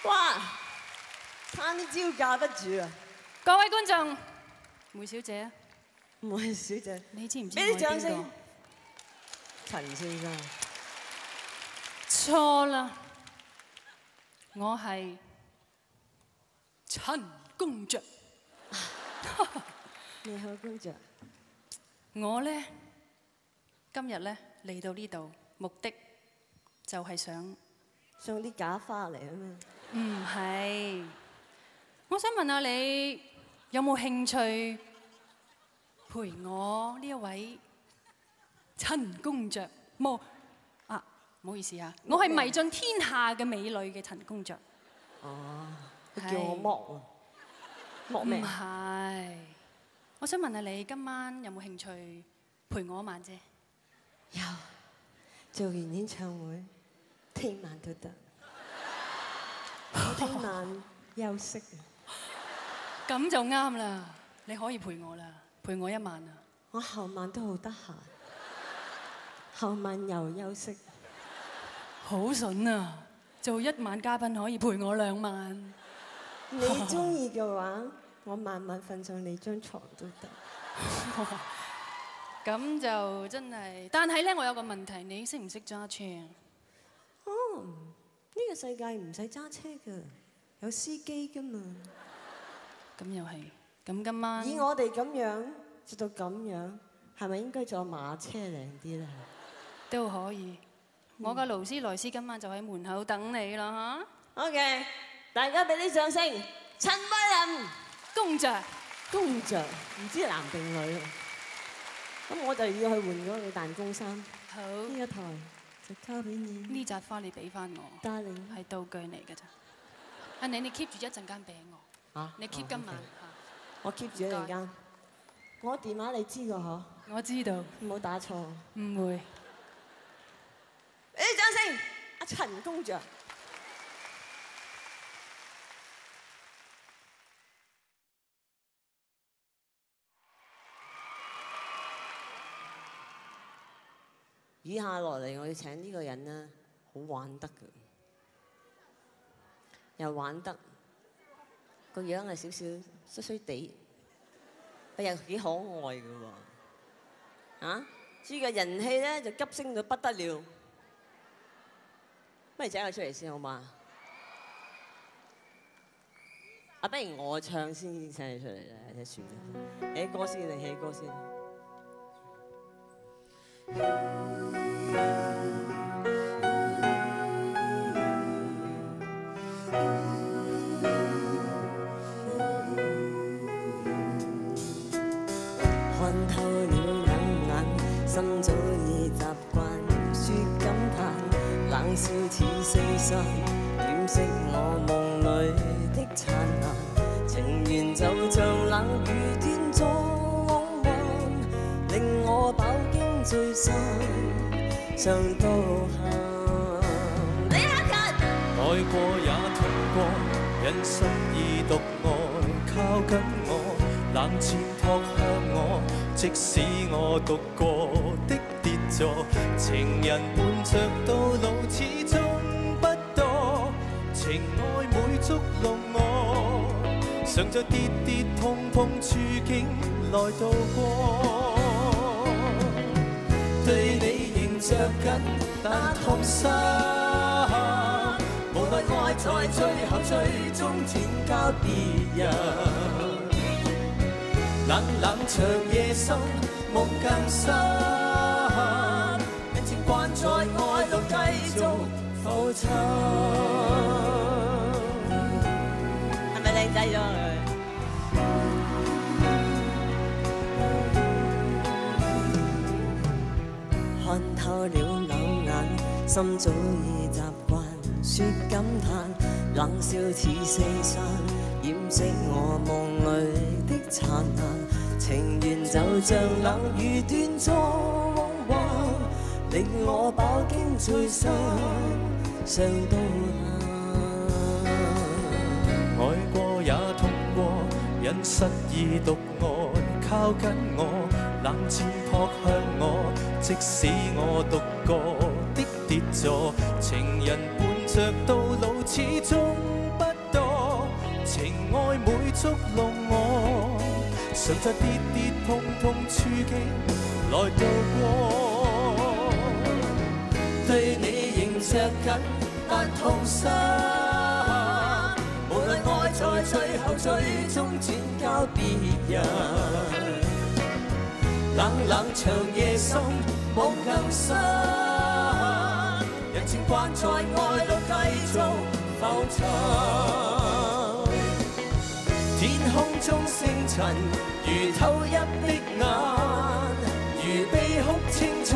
哇！差啲招架不住啊！各位觀眾，梅小姐，梅小姐，你知唔知俾啲掌聲我係邊個？。陳先生，錯啦，我係陳公爵。你好，公爵。我呢，今日呢嚟到呢度，目的就係想，送啲假花嚟啊嘛。唔係，我想問下你有冇興趣陪我呢一位陳公爵？冇啊，唔好意思啊，我係迷盡天下嘅美女嘅陳公爵。哦，佢叫我剝啊，剝唔咩？係，我想問下你今晚有冇興趣陪我一晚啫？有，做完演唱會，聽晚都得。我聽晚休息啊。咁就啱啦，你可以陪我啦，陪我一晚啊！我後晚都好得閒，後晚又休息。好筍啊！做一晚嘉賓可以陪我2晚。你中意嘅話，我晚晚瞓上你張床都得。咁就真係，但係咧，我有個問題，你識唔識揸車啊？哦，呢個世界唔使揸車㗎，有司機㗎嘛。咁又係，咁今晚以我哋咁樣做到咁樣，係咪應該坐馬車靚啲咧？都可以。我嘅勞斯萊斯今晚就喺門口等你啦 OK， 大家俾啲掌聲，陳慧琳公爵。公爵，唔知男定女啊？咁我就要去換嗰個彈弓衫。好，呢一台就交俾你。呢扎花你俾翻我， Darling，係道具嚟㗎咋。阿你 keep 住一陣間俾我。啊？你 keep 今晚。我 keep 住一陣間。我電話你知㗎嗬？我知道。唔好打錯。唔會。俾啲掌聲，阿陳公爵。以下落嚟，我要請呢個人咧，好玩得嘅，又玩得，個樣係少少衰衰地，又幾可愛嘅喎，啊！豬嘅人氣咧就急升到不得了，不如請佢出嚟先好嘛？不如我唱先請你出嚟啦，一算啦，起歌先定起歌先？看透了冷眼，心早已習慣說感嘆，冷笑似四散，掩飾我夢裏的燦爛。情緣就像冷雨斷續往還，令我飽經醉心，上到行。李克勤，愛過也痛過，因失意獨愛，靠緊我，冷箭撲向我，即使我獨個的跌座，情人伴着到老始終不多，情愛每觸弄我，常在跌跌碰碰處境來渡過。對你仍着緊，但痛心。無奈愛在最後最終轉交別人。冷冷長夜深，夢更深。人情慣在愛裏繼續浮沉。係咪靚仔咗佢？看透了冷眼，心早已習慣說感嘆，冷笑似四散，掩飾我夢裏的燦爛。情緣就像冷雨斷續往還，令我飽經醉心，上到下。愛過也痛過，因失意獨愛，靠緊我，冷箭撲向我，即使我獨個的跌座，情人伴着到老始終不多，情愛每觸弄我，常在跌跌碰碰處境來渡過。對你仍着緊，但痛心。無論愛在最後最終轉交別人。冷冷長夜深，夢更深。人情慣在愛裏繼續浮沉。天空中星塵如偷泣的眼，如悲哭青春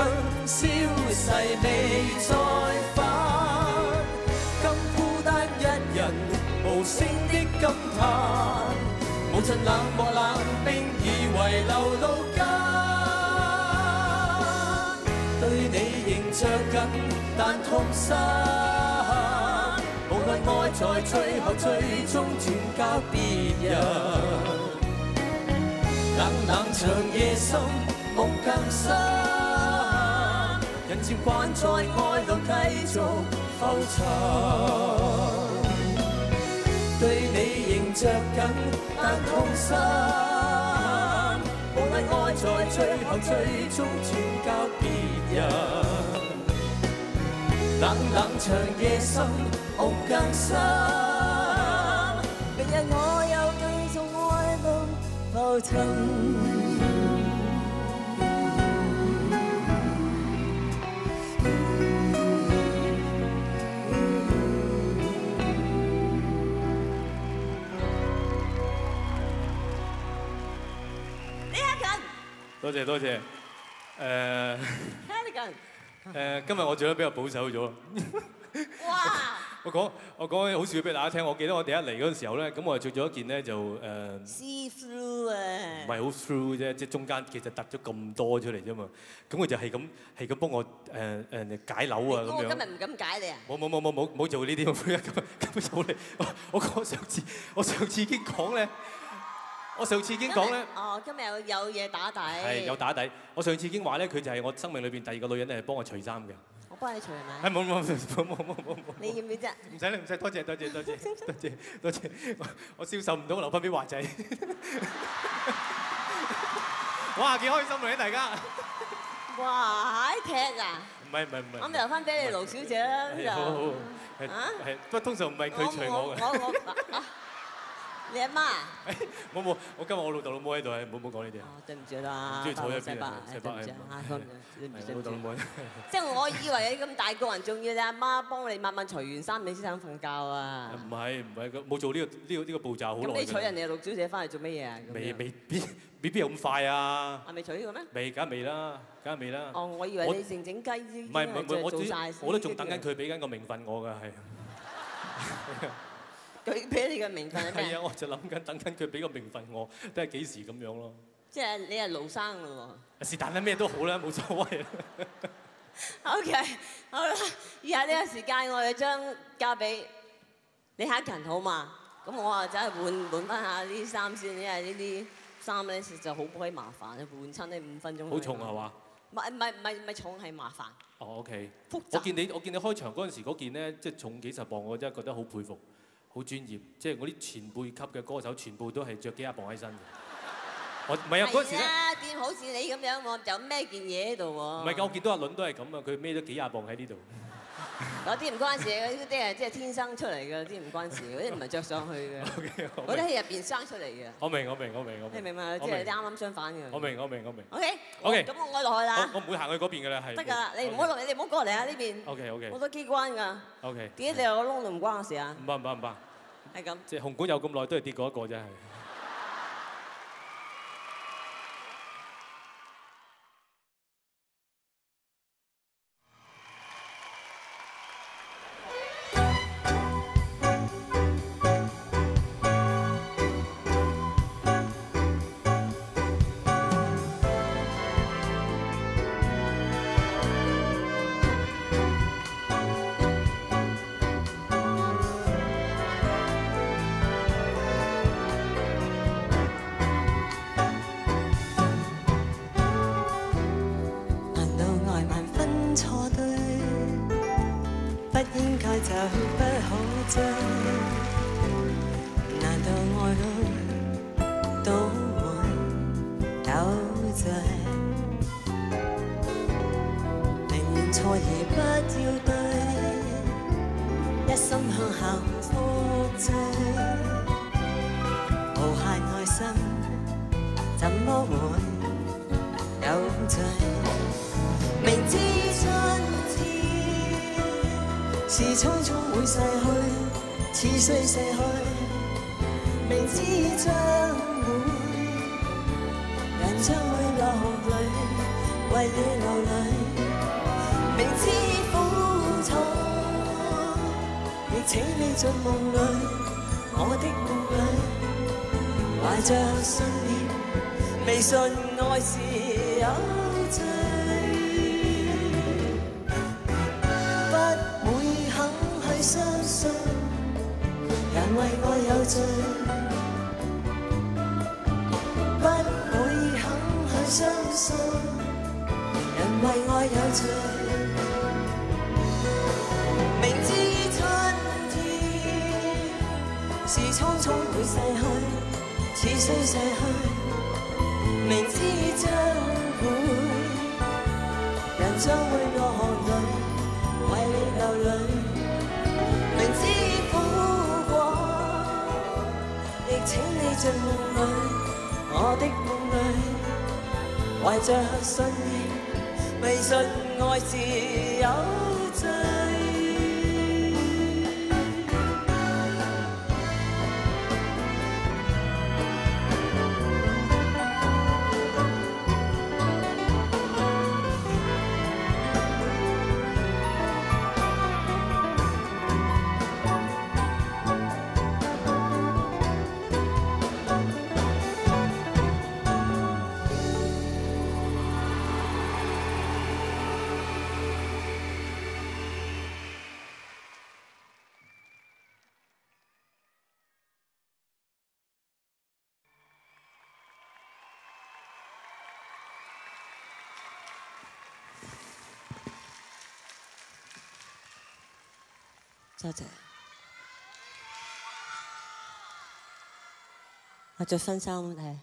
消逝未再返。今孤單一人無聲的感嘆，無盡冷漠冷冰已遺留路間。對你仍着緊，但痛心。無奈愛在最後最終轉交別人。冷冷長夜深，夢更深。人情慣在愛裏繼續浮沉。對你仍着緊，但痛心。無奈愛在最後最終轉交別人。冷冷長夜深，夢更深。明日我又繼續愛到浮沉。多謝多謝。今日我做得比較保守咗。哇！我講好笑俾大家聽。我記得我哋一嚟嗰陣時候咧，咁我係着咗一件咧就See through 啊，唔係好 through 啫，即係中間其實突咗咁多出嚟啫嘛。咁佢就係咁幫我解紐啊咁樣。我今日唔敢解你啊！冇做呢啲，咁做你。我上次已經講咧。我上次已經講咧，今日有嘢打底，係有打底。我上次已經話咧，佢就係我生命裏邊第二個女人咧，係幫我除衫嘅。我幫你除係咪？冇。你要唔要啫？唔使，多謝。我銷售唔到，留翻俾華仔。哇，幾開心啊！大家。哇，踢啊！唔係。咁留翻俾你盧小姐啦，咁就。好。係，不過通常唔係佢除我嘅。你阿媽？冇，我今日我老豆老母喺度，唔好講呢啲啊。對唔住啦，唔中意坐喺邊對唔住。老豆老母。即係我以為你咁大個人，仲要你阿媽幫你慢慢除完衫，你先肯瞓覺啊？唔係，冇做呢個步驟好耐。咁你娶人哋陸小姐翻嚟做乜嘢啊？未必有咁快啊！係未娶呢個咩？未，梗係未啦。哦，我以為你靜雞啲。唔係，我都仲等緊佢俾緊個名分我㗎，係。佢俾你嘅名分係咩？係啊，我就諗緊等緊佢俾個名分我，都係幾時咁樣咯。即係你係盧生咯喎。是但啦，咩都好啦，冇所謂啦。OK， 好啦，以下呢個時間我哋將交俾李克勤好嘛？咁我啊真係換翻下啲衫先，因為呢啲衫咧實在好鬼麻煩，換親呢5分鐘。好重係嘛？唔係重，係麻煩。哦 ，OK。複雜。我見你開場嗰陣時嗰件咧，即係重幾十磅，我真係覺得好佩服。好專業，即係我啲前輩級嘅歌手，全部都係着幾廿磅喺身嘅。我唔係啊，嗰陣時咧，點好似你咁樣喎，就孭件嘢喺度喎。唔係㗎，我見到阿倫都係咁啊，佢孭咗幾廿磅喺呢度。嗰啲唔關事，嗰啲係即係天生出嚟嘅，啲唔關事，嗰啲唔係着上去嘅。嗰啲喺入邊生出嚟嘅。我明。你明嘛？即係啱啱相反嘅。我明。OK。咁我落去啦。我唔會行去嗰邊嘅啦，係。得㗎啦，你唔好落嚟，你唔好過嚟啊呢邊。OK。好多機關㗎。OK。跌你有個窿都唔關我事啊。唔怕。係咁。即係紅館有咁耐都係跌過一個啫，係。多謝。我着婚紗好唔好睇？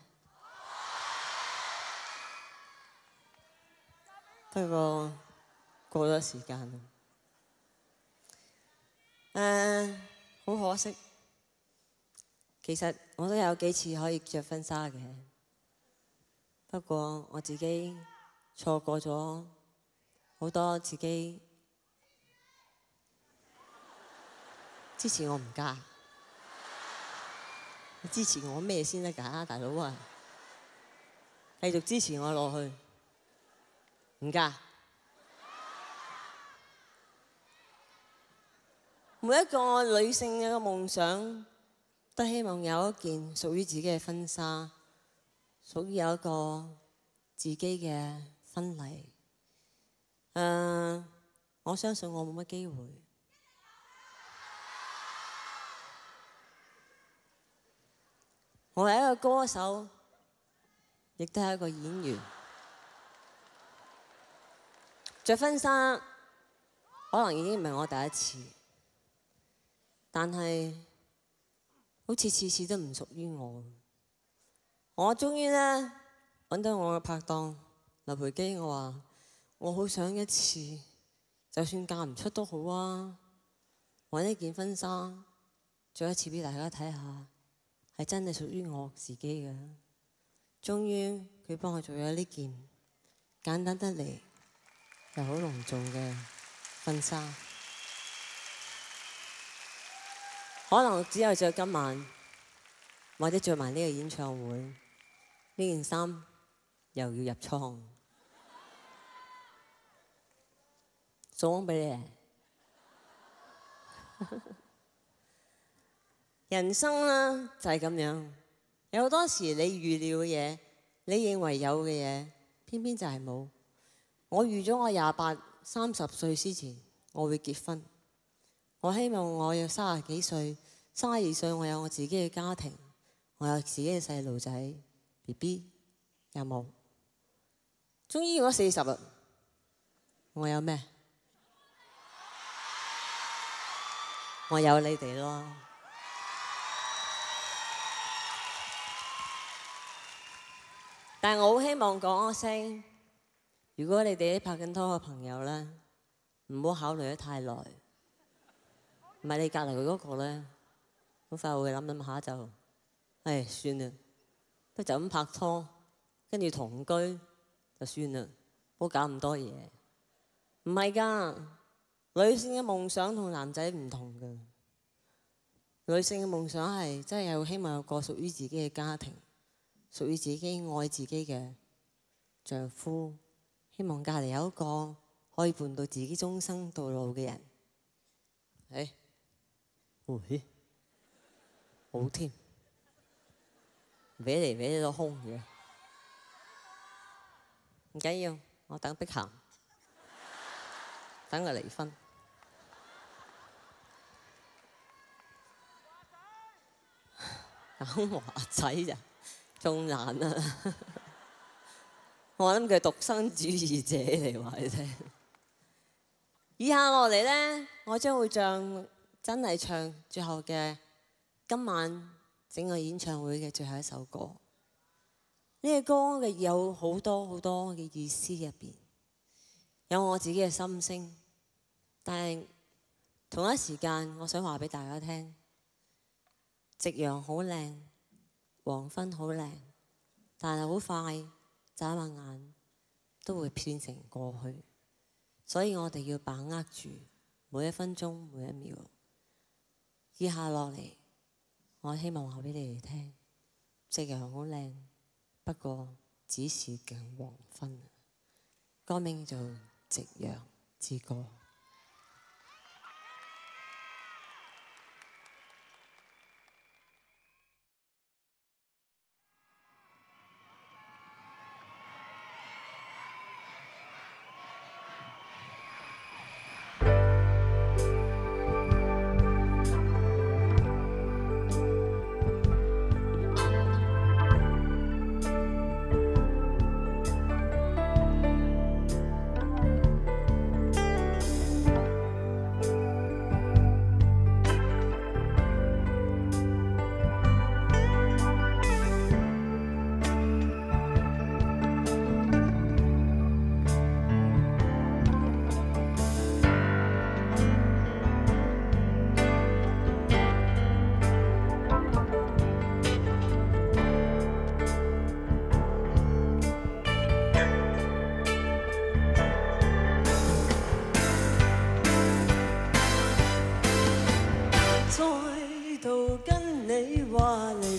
不過過咗時間啦。好可惜。其實我都有幾次可以着婚紗嘅，不過我自己錯過咗好多自己支持我唔嫁，你支持我咩先得㗎，大佬啊！繼續支持我落去，唔嫁。每一個女性嘅夢想，都希望有一件屬於自己嘅婚紗，屬於有一個自己嘅婚禮。我相信我冇乜機會。我係一個歌手，亦都係一個演員。着婚紗可能已經唔係我第一次，但係好似次次都唔屬於我。我終於呢揾到我嘅拍檔劉培基，我話我好想一次，就算嫁唔出都好啊，揾一件婚紗着一次俾大家睇下，係真係屬於我自己嘅。終於佢幫我做咗呢件簡單得嚟又好隆重嘅婚紗。可能只有着今晚，或者着埋呢個演唱會，呢件衫又要入倉，送俾你。人生啦就係咁樣，有好多時你預料嘅嘢，你認為有嘅嘢，偏偏就係冇。我預咗我28、30歲之前我會結婚。我希望我有30幾歲、32歲，我有我自己嘅家庭，我有自己嘅細路仔 BB， 有冇？終於我40啦，我有咩？我有你哋咯。但係我好希望講一聲，如果你哋啲拍緊拖嘅朋友咧，唔好考慮得太耐。唔係你隔離佢嗰個咧，好快會諗下就，唉算啦，不如就咁拍拖，跟住同居就算啦，唔好搞咁多嘢。唔係㗎，女性嘅夢想同男仔唔同㗎。女性嘅夢想係真係有希望有個屬於自己嘅家庭，屬於自己愛自己嘅丈夫，希望隔離有一個可以伴到自己終生到老嘅人。喂，好添，搲嚟搲去都空嘅，唔緊要，我等碧咸，等佢離婚。等華仔咋，仲難啊！我諗佢係獨生主義者嚟話你聽。以下落嚟呢，我將會真係唱最後嘅今晚整個演唱會嘅最後一首歌。呢個歌嘅有好多好多嘅意思入邊，有我自己嘅心聲。但係同一時間，我想話俾大家聽，夕陽好靚，黃昏好靚，但係好快眨下眼都會變成過去。所以我哋要把握住每一分鐘每一秒。以下落嚟，我希望話俾你哋聽，夕陽好靚，不過只是近黃昏。歌名叫做《夕陽之歌》。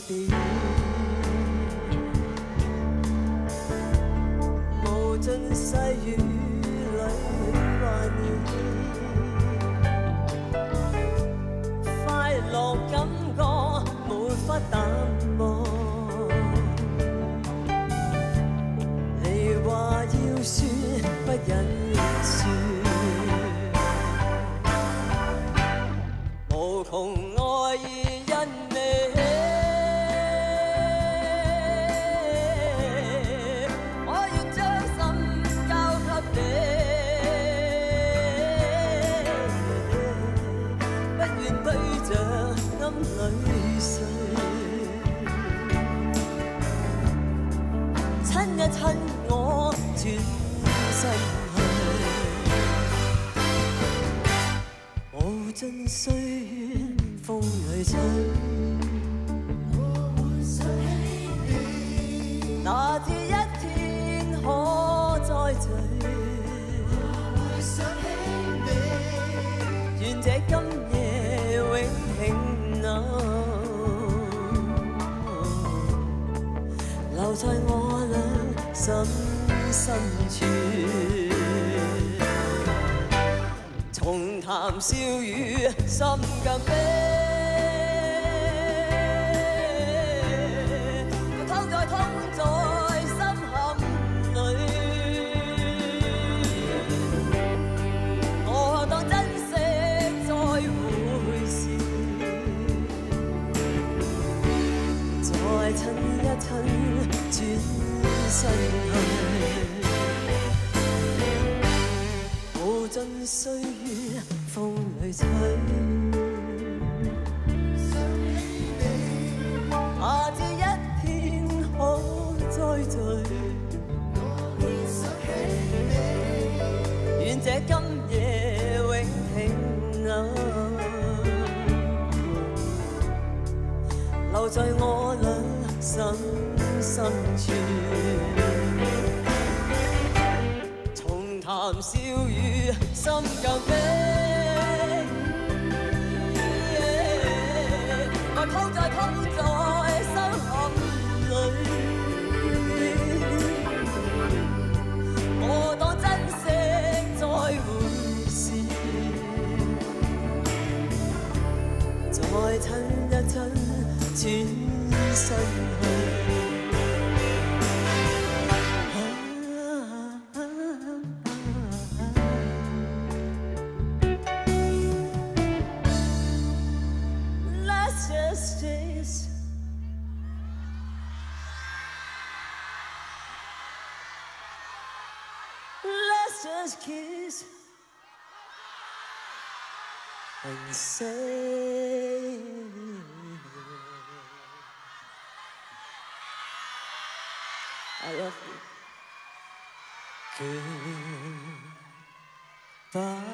變，無盡細雨裏懷念，快樂感覺沒法淡忘。你話要說不忍說，無窮愛意因你起，我願將心交給你，不願對着暗裏睡，親一親我轉身去，無盡歲月風裏吹，我會想起你，哪知一天可再聚，我會想起你，願這今夜永慶留在我倆心深處，重談笑語心更悲，痛在心坎裏，我當珍惜再會時，再親一親轉身去，無盡歲月風裏吹，下至一天可再聚，願這今夜永停留在我倆心深處，重談笑語心更悲，愛痛在心坎裏，我當珍惜再會時，再親一親轉身去。Let's just kiss and say I love you. Goodbye.